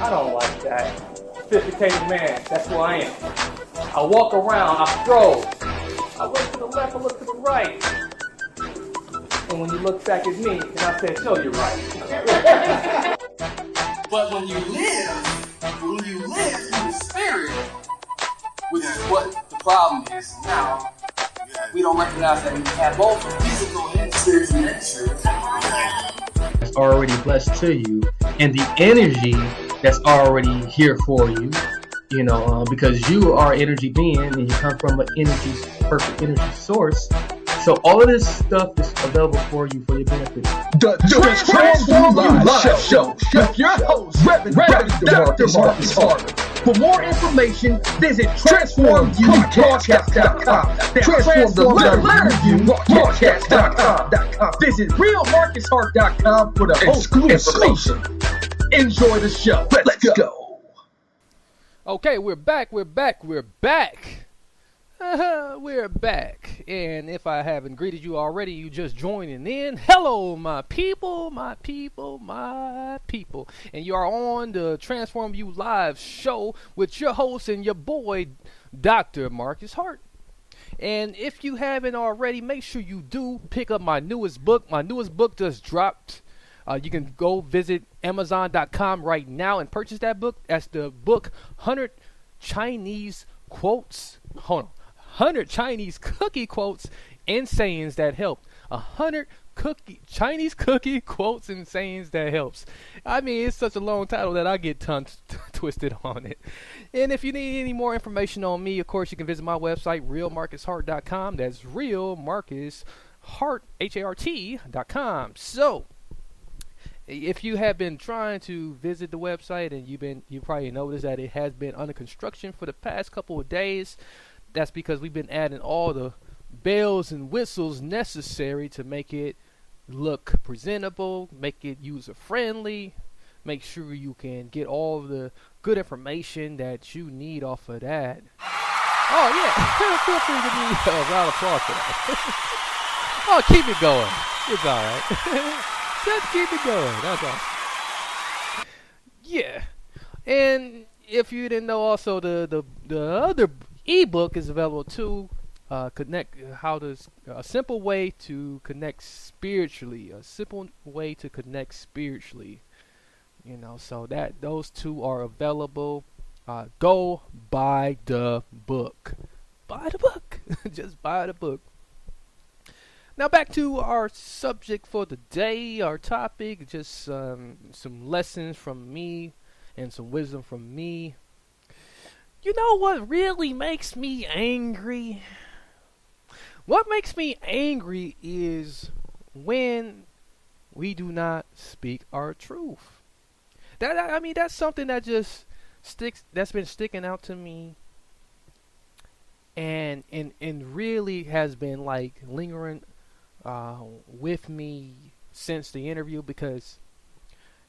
Speaker 1: I don't like that. Sophisticated man, that's who I am. I walk around, I stroll. I look to the left, I look to the right. And when you look back at me, and I say, "Show you right."
Speaker 2: But when you live in the spirit, which is what the problem is now, we don't recognize that we have both physical and spiritual nature.
Speaker 3: It's already blessed to you, and the energy that's already here for you, because you are an energy being and you come from an perfect energy source. So all of this stuff is available for you for your benefit.
Speaker 4: The Transform You Live Show with your host, Reverend Dr. Marcus Hart. For more information, visit TransformUpodcast.com. Transform the letter U podcast.com. Visit RealMarcusHart.com for the most information. Enjoy the show. Let's go.
Speaker 5: Okay, we're back. We're back, and if I haven't greeted you already, you just joining in. Hello, my people, my people, my people, and you are on the Transform You Live show with your host and your boy, Dr. Marcus Hart. And if you haven't already, make sure you do pick up my newest book. My newest book just dropped. You can go visit Amazon.com right now and purchase that book. That's the book 100 Chinese Quotes. Hold on. 100 Chinese cookie quotes and sayings that help. 100 Chinese cookie quotes and sayings that helps. I mean, it's such a long title that I get tongue twisted on it. And if you need any more information on me, of course, you can visit my website, realmarcushart.com. That's realmarcushart, HART.com. So, if you have been trying to visit the website and you probably noticed that it has been under construction for the past couple of days. That's because we've been adding all the bells and whistles necessary to make it look presentable, make it user friendly, make sure you can get all the good information that you need off of that. Oh yeah, feel free to give me a round of applause for that. Oh, keep it going. It's all right. Just keep it going. That's all. Yeah, and if you didn't know, also the other ebook is available too. A simple way to connect spiritually. A simple way to connect spiritually. You know, so that those two are available. Go buy the book. Buy the book. Just buy the book. Now back to our subject for the day. Our topic, just some lessons from me and some wisdom from me. You know what really makes me angry? What makes me angry is when we do not speak our truth. That's something that just that's been sticking out to me and really has been like lingering with me since the interview, because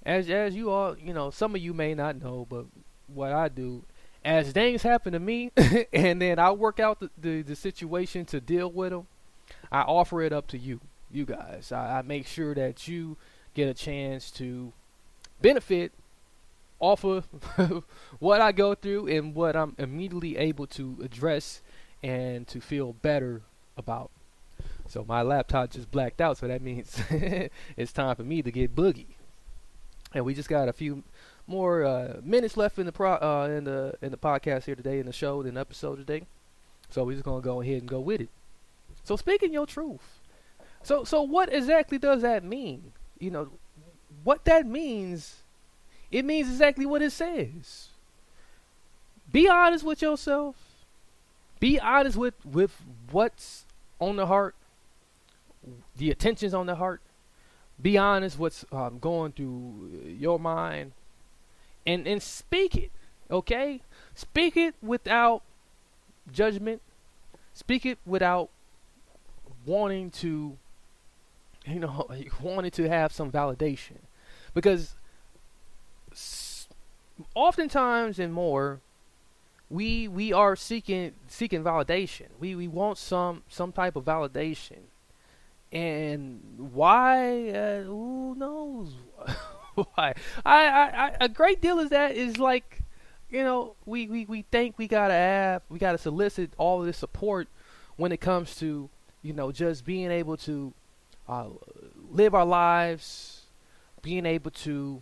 Speaker 5: as you all, some of you may not know, but what I do, as things happen to me, and then I work out the situation to deal with them, I offer it up to you guys. I make sure that you get a chance to benefit off of what I go through and what I'm immediately able to address and to feel better about. So my laptop just blacked out, so that means it's time for me to get boogie. And we just got a few more minutes left in the podcast here today, in the show, in the episode today. So we're just gonna go ahead and go with it. So speaking your truth. So what exactly does that mean? What that means, it means exactly what it says. Be honest with yourself. Be honest with what's on the heart, the attentions on the heart. Be honest what's going through your mind, and speak it, okay? Speak it without judgment. Speak it without wanting to have some validation, because oftentimes and more, we are seeking validation. We want some type of validation. And why? Who knows? Why? A great deal of that is like, we think we gotta solicit all of this support when it comes to, just being able to live our lives, being able to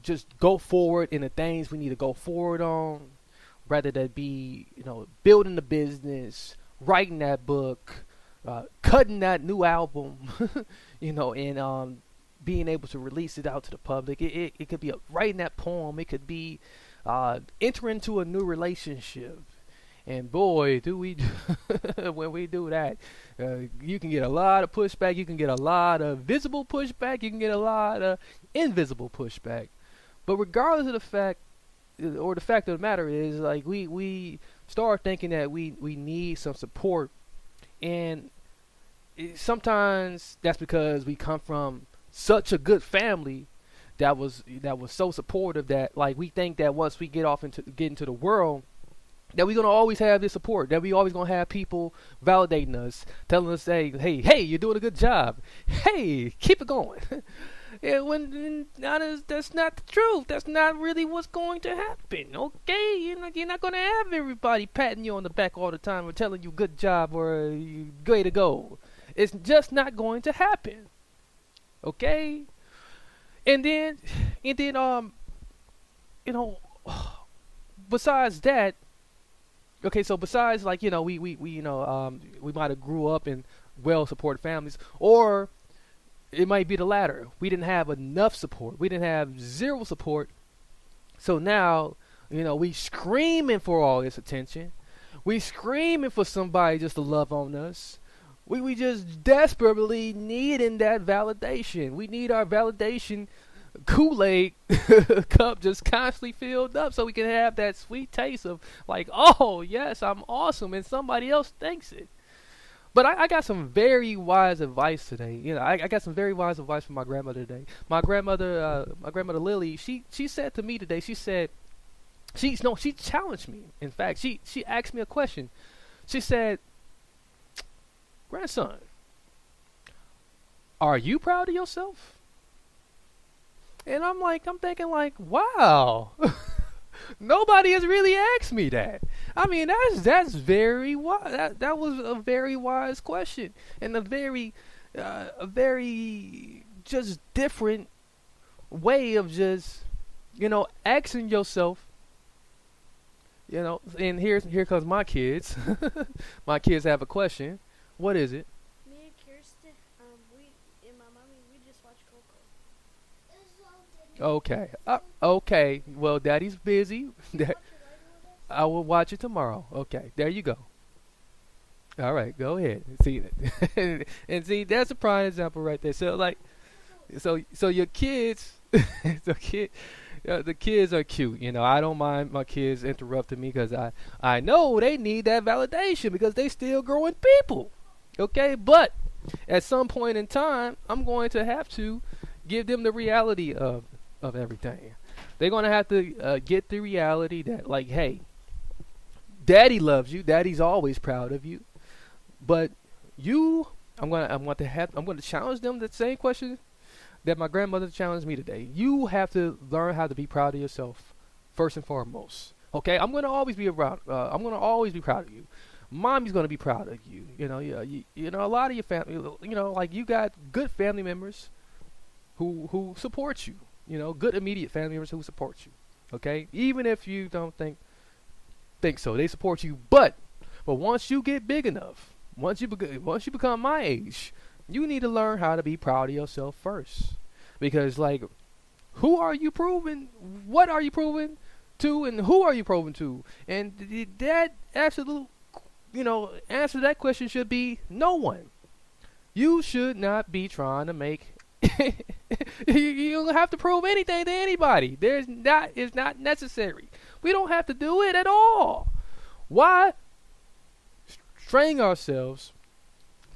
Speaker 5: just go forward in the things we need to go forward on, rather that be, building the business, writing that book, cutting that new album, and being able to release it out to the public. It could be writing that poem. It could be entering into a new relationship. And boy, do we when we do that, you can get a lot of pushback. You can get a lot of visible pushback. You can get a lot of invisible pushback. But regardless of the fact of the matter is, like, we start thinking that we need some support, and sometimes that's because we come from such a good family that was so supportive that, like, we think that once we get into the world, that we're gonna always have this support, that we always gonna have people validating us, telling us, hey, you're doing a good job. Hey, keep it going. And that's not the truth. That's not really what's going to happen. Okay, you're not gonna have everybody patting you on the back all the time or telling you good job or you way to go. It's just not going to happen. Okay, and then besides that. Okay, so besides like we might have grew up in well-supported families, or it might be the latter. We didn't have enough support. We didn't have zero support. So now, we screaming for all this attention. We screaming for somebody just to love on us. We just desperately needing that validation. We need our validation Kool-Aid cup just constantly filled up so we can have that sweet taste of like, oh yes, I'm awesome, and somebody else thinks it. But I got some very wise advice today. I got some very wise advice from my grandmother today. My grandmother Lily, she said to me today, she challenged me. In fact, she asked me a question. She said, "Grandson, are you proud of yourself?" And I'm thinking like, wow, nobody has really asked me that. I mean, that's very wise. That was a very wise question, and a very just different way of just, asking yourself. And here comes my kids. My kids have a question. What is it?
Speaker 8: Me and Kirsten, we and my mommy, we just watch Coco.
Speaker 5: Okay. Okay. Well, Daddy's busy. I will watch it tomorrow. Okay. There you go. All right. Go ahead. See that. And see, that's a prime example right there. So so your kids, the kids are cute. I don't mind my kids interrupting me because I know they need that validation because they still growing people. Okay. But at some point in time, I'm going to have to give them the reality of everything. They're gonna have to get the reality that, like, hey, Daddy loves you. Daddy's always proud of you. But I'm going to challenge them the same question that my grandmother challenged me today. You have to learn how to be proud of yourself first and foremost. Okay, I'm going to always be around. I'm going to always be proud of you. Mommy's going to be proud of you. A lot of your family. Like you got good family members who support you. Good immediate family members who support you. Okay, even if you don't think so, they support you. But once you get big enough, once you become my age, you need to learn how to be proud of yourself first. Because like, who are you proving? What are you proving to? And who are you proving to? And that absolute, answer to that question should be no one. You should not be trying to make. You don't have to prove anything to anybody. It's not necessary. We don't have to do it at all. Why strain ourselves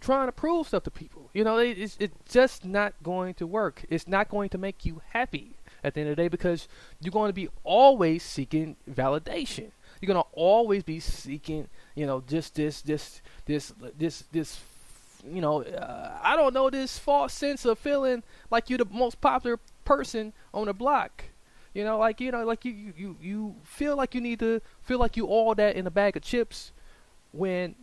Speaker 5: trying to prove stuff to people? It's just not going to work. It's not going to make you happy at the end of the day because you're going to be always seeking validation. You're going to always be seeking, just this I don't know, this false sense of feeling like you're the most popular person on the block. You feel like you need to feel like you all that in a bag of chips, when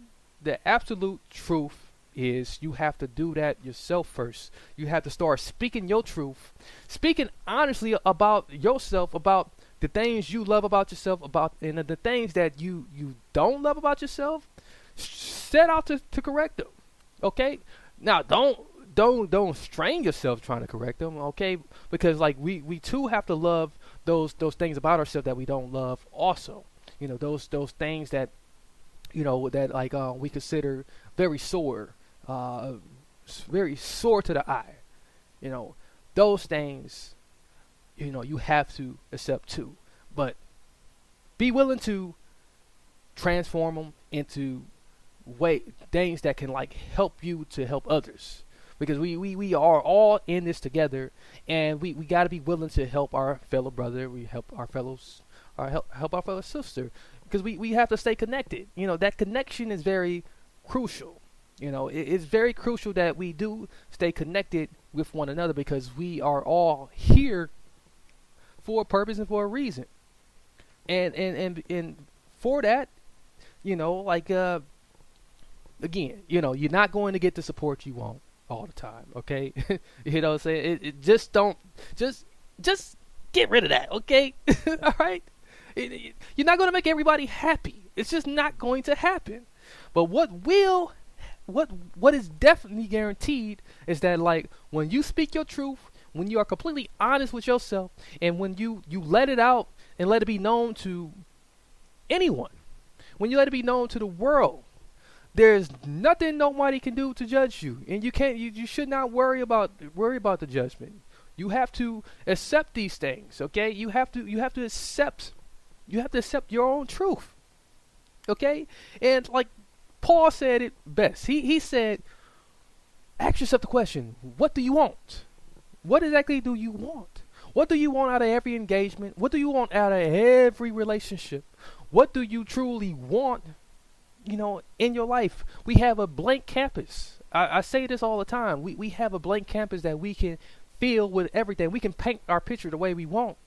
Speaker 5: the absolute truth is you have to do that yourself first. You have to start speaking your truth, speaking honestly about yourself, about the things you love about yourself, and the things that you don't love about yourself. Set out to correct them. Okay, now don't strain yourself trying to correct them. Okay, because like we too have to love those things about ourselves that we don't love. Also, those things that we consider very sore to the eye. Those things, you have to accept too, but be willing to transform them into things that can like help you to help others, because we are all in this together, and we got to be willing to help our fellow brother, help our fellow sister, because we have to stay connected. That connection is very crucial. It's very crucial that we do stay connected with one another, because we are all here for a purpose and for a reason. And for that, again, you're not going to get the support you want all the time, okay? You know what I'm saying? Just get rid of that, okay? All right? You're not going to make everybody happy. It's just not going to happen. But what is definitely guaranteed is that, like, when you speak your truth, when you are completely honest with yourself, and when you let it out and let it be known to anyone, when you let it be known to the world, there's nothing nobody can do to judge you, and you should not worry about the judgment. You have to accept these things, okay? You have to accept your own truth, okay? And like Paul said it best. He said, ask yourself the question, what do you want? What exactly do you want? What do you want out of every engagement? What do you want out of every relationship? What do you truly want, in your life? We have a blank canvas. I say this all the time. We have a blank canvas that we can fill with everything. We can paint our picture the way we want.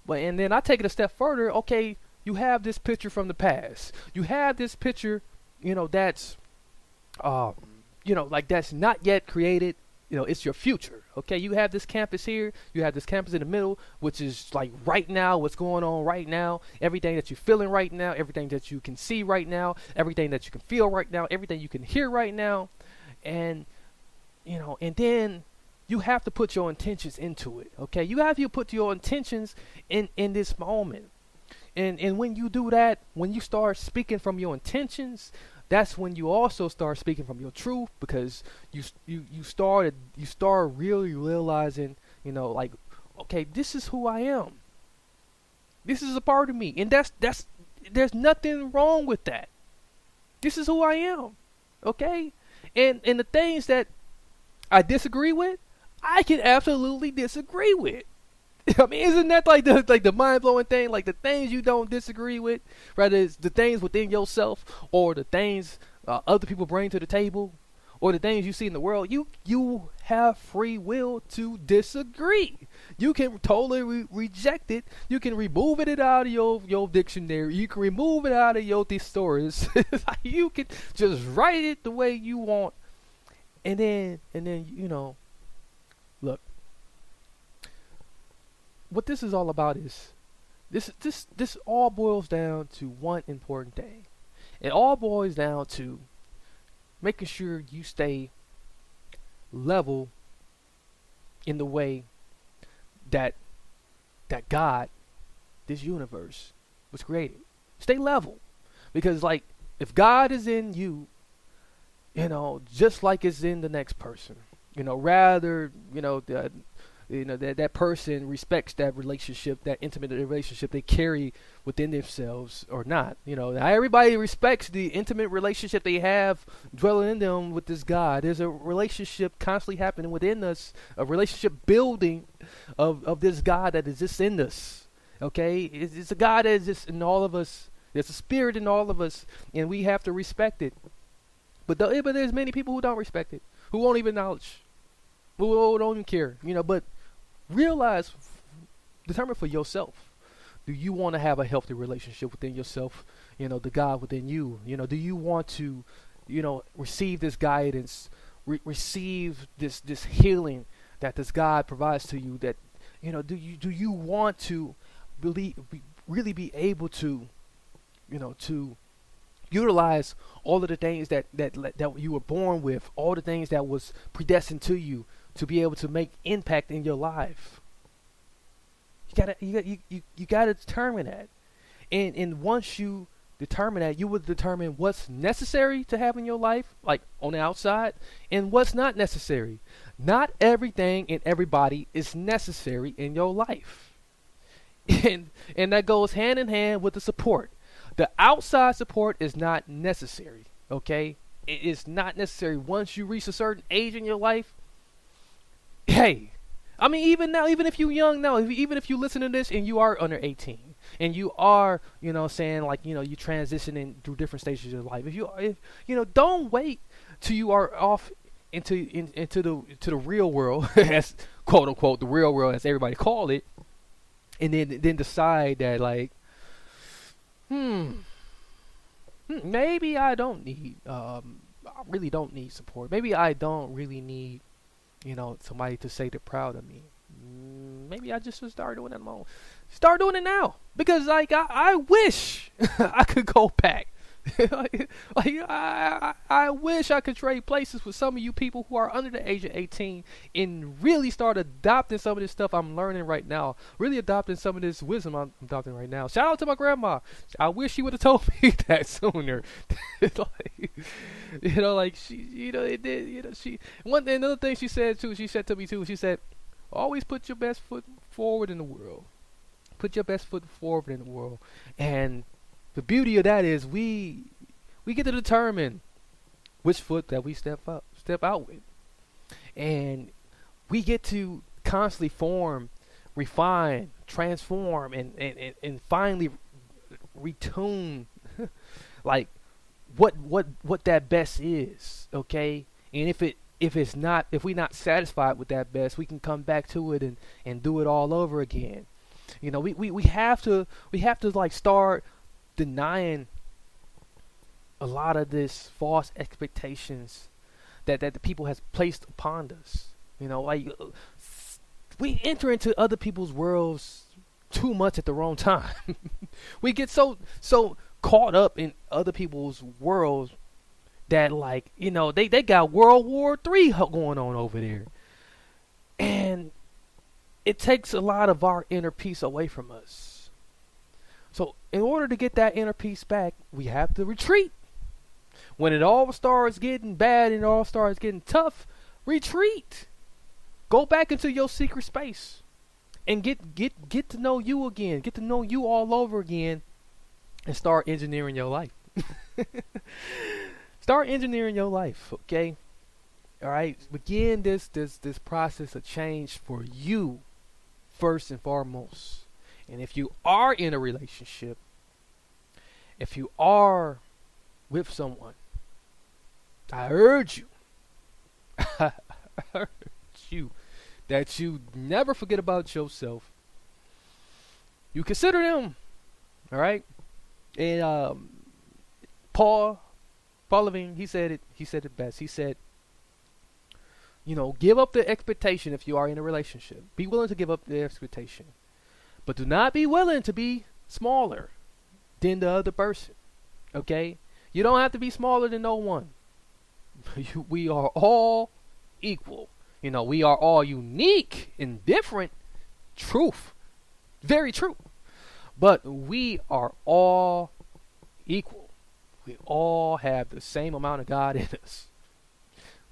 Speaker 5: And then I take it a step further. Okay, you have this picture from the past. You have this picture, that's, that's not yet created. It's your future. Okay, you have this campus here. You have this campus in the middle, which is like right now, what's going on right now, everything that you're feeling right now, everything that you can see right now, everything that you can feel right now, everything you can hear right now. And, and then you have to put your intentions into it. Okay, you have to put your intentions in this moment. And when you do that, when you start speaking from your intentions, that's when you also start speaking from your truth, because you start really realizing, like, okay, this is who I am. This is a part of me, and there's nothing wrong with that. This is who I am, okay? And the things that I disagree with, I can absolutely disagree with. I mean, isn't that like the mind-blowing thing? Like, the things you don't disagree with, rather it's the things within yourself, or the things other people bring to the table, or the things you see in the world, you have free will to disagree. You can totally reject it. You can remove it out of your dictionary. You can remove it out of your thesaurus. You can just write it the way you want. And then look. What this is all about is this all boils down to one important thing. It all boils down to making sure you stay level in the way that God, this universe, was created. Stay level. Because, like, if God is in you, just like it's in the next person, rather, that person respects that relationship, that intimate relationship they carry within themselves or not. Now everybody respects the intimate relationship they have dwelling in them with this God. There's a relationship constantly happening within us, a relationship building of this God that is just in us. Okay? It's a God that is just in all of us. There's a spirit in all of us, and we have to respect it. But there's many people who don't respect it, who won't even acknowledge, who don't even care. But realize, determine for yourself. Do you want to have a healthy relationship within yourself? The God within you. Do you want to, receive this guidance, receive this healing that this God provides to you? That, do you want to really be able to, to utilize all of the things that you were born with, all the things that was predestined to you, to be able to make impact in your life? You gotta determine that, and once you determine that, you will determine what's necessary to have in your life, like on the outside, and what's not necessary. Not everything and everybody is necessary in your life, and that goes hand in hand with the support. The outside support is not necessary. Okay, it is not necessary. Once you reach a certain age in your life, hey, I mean, even now, even if you're young now, even if you listen to this and you are under 18, and you are, you know, saying like, you know, you transitioning through different stages of your life. If you know, don't wait till you are off into the real world, as quote unquote the real world as everybody call it, and then decide that like, maybe I don't need I really don't need support. Maybe I don't really need, you know, somebody to say they're proud of me. Maybe I just should start doing it alone. Start doing it now, because like I wish I could go back. I wish I could trade places with some of you people who are under the age of 18 and really start adopting some of this stuff I'm learning right now. Really adopting some of this wisdom I'm adopting right now. Shout out to my grandma. I wish she would have told me that sooner. Like, you know, like she, you know, it did. You know, another thing she said too. She said to me too. She said, "Always put your best foot forward in the world. Put your best foot forward in the world." And the beauty of that is we get to determine which foot that we step out with, and we get to constantly form, refine, transform, and finally retune, like what that best is. Okay, and if we're not satisfied with that best, we can come back to it and do it all over again. You know, we have to like start denying a lot of this false expectations that the people has placed upon us. You know, like we enter into other people's worlds too much at the wrong time. We get so caught up in other people's worlds that, like, you know, they got World War III going on over there, and it takes a lot of our inner peace away from us. So in order to get that inner peace back, we have to retreat. When it all starts getting bad and it all starts getting tough, retreat. Go back into your secret space and get to know you again. Get to know you all over again, and start engineering your life. Start engineering your life, okay? All right. Begin this process of change for you first and foremost. And if you are in a relationship, if you are with someone, I urge you that you never forget about yourself. You consider them, all right? And Paul Levin, he said it best. He said, you know, give up the expectation if you are in a relationship. Be willing to give up the expectation. But do not be willing to be smaller than the other person, okay? You don't have to be smaller than no one. We are all equal. You know, we are all unique and different. Truth. Very true. But we are all equal. We all have the same amount of God in us.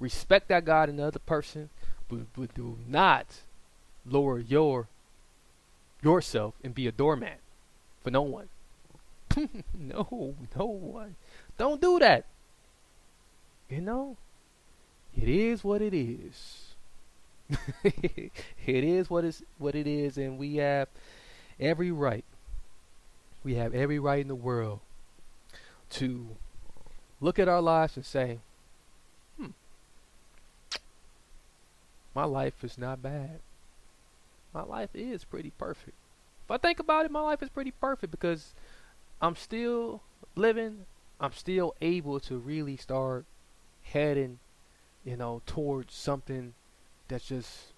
Speaker 5: Respect that God in the other person, but do not lower yourself and be a doormat for no one. No one. Don't do that. You know, it is what it is. It is what it is, and we have every right. We have every right in the world to look at our lives and say, my life is not bad. My life is pretty perfect. If I think about it, my life is pretty perfect because I'm still living. I'm still able to really start heading, you know, towards something that's just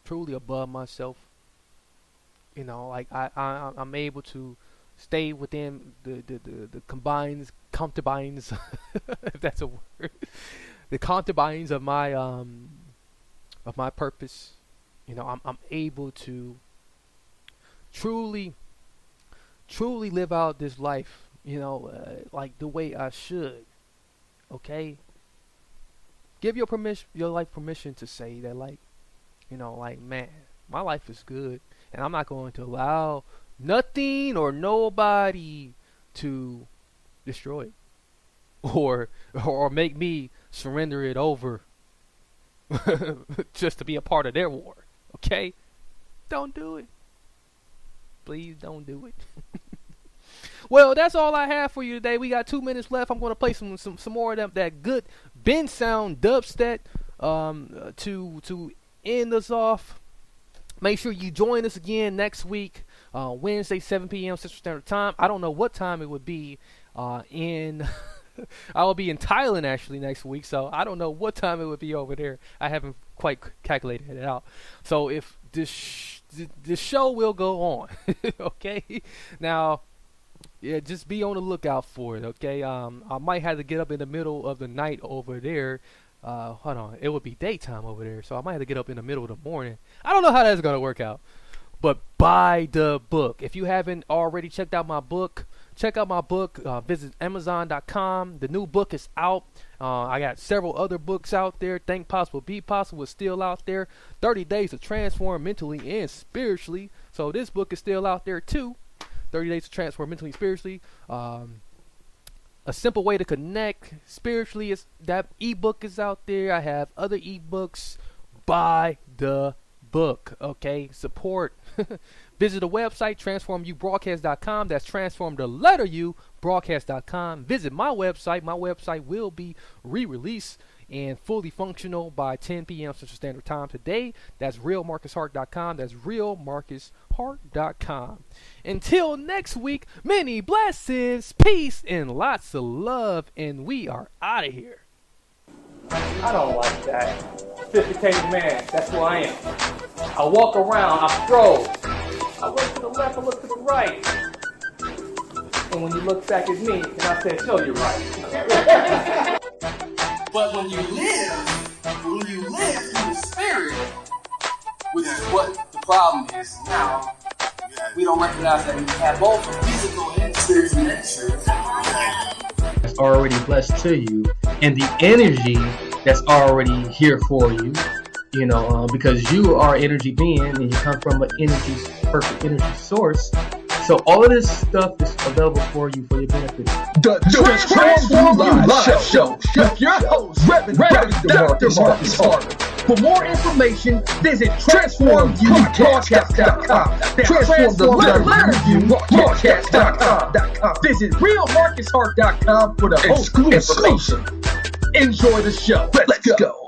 Speaker 5: truly above myself. You know, like I'm able to stay within the concubines, if that's a word, the concubines of my purpose. You know, I'm able to truly live out this life, you know, like the way I should. Okay? Give your life permission to say that, like, you know, like, man, my life is good, and I'm not going to allow nothing or nobody to destroy it or make me surrender it over just to be a part of their war. Okay? Don't do it. Please don't do it. Well, that's all I have for you today. We got 2 minutes left. I'm going to play some more of that good Ben sound dubstep to end us off. Make sure you join us again next week, Wednesday, 7 p.m. Central Standard Time. I don't know what time it would be in. I will be in Thailand actually next week, so I don't know what time it would be over there. I haven't quite calculated it out. So if this show will go on, okay? Now, yeah, just be on the lookout for it, okay? I might have to get up in the middle of the night over there. Hold on, it would be daytime over there, so I might have to get up in the middle of the morning. I don't know how that's gonna work out, but buy the book. If you haven't already checked out my book, check out my book. Visit Amazon.com. The new book is out. I got several other books out there. Think Possible, Be Possible is still out there. 30 Days to Transform Mentally and Spiritually. So this book is still out there too. 30 Days to Transform Mentally and Spiritually. A Simple Way to Connect Spiritually, is that ebook is out there. I have other ebooks. Buy the book, okay? Support. Visit the website, transformubroadcast.com. That's transform the letter U, broadcast.com. Visit my website. My website will be re-released and fully functional by 10 p.m. Central Standard Time today. That's realmarcushart.com. That's realmarcushart.com. Until next week, many blessings, peace, and lots of love, and we are out of here.
Speaker 1: I don't like that. Sophisticated man, that's who I am. I walk around, I stroll. I look to the left, I look to the right. And when you look back at me, and I said, show you right.
Speaker 2: But when you live through the spirit, which is what the problem is now, we don't recognize that we have both a physical and spiritual nature.
Speaker 3: That's already blessed to you, and the energy that's already here for you, because you are an energy being and you come from an perfect energy source. So all of this stuff is available for you for your benefit.
Speaker 4: The Transform You Live Show with your host, Reverend Dr. Marcus Hart. For more information, visit transformubroadcast.com. Transform the letter U, broadcast.com. Visit realmarcushart.com for the exclusive information. Enjoy the show. Let's go.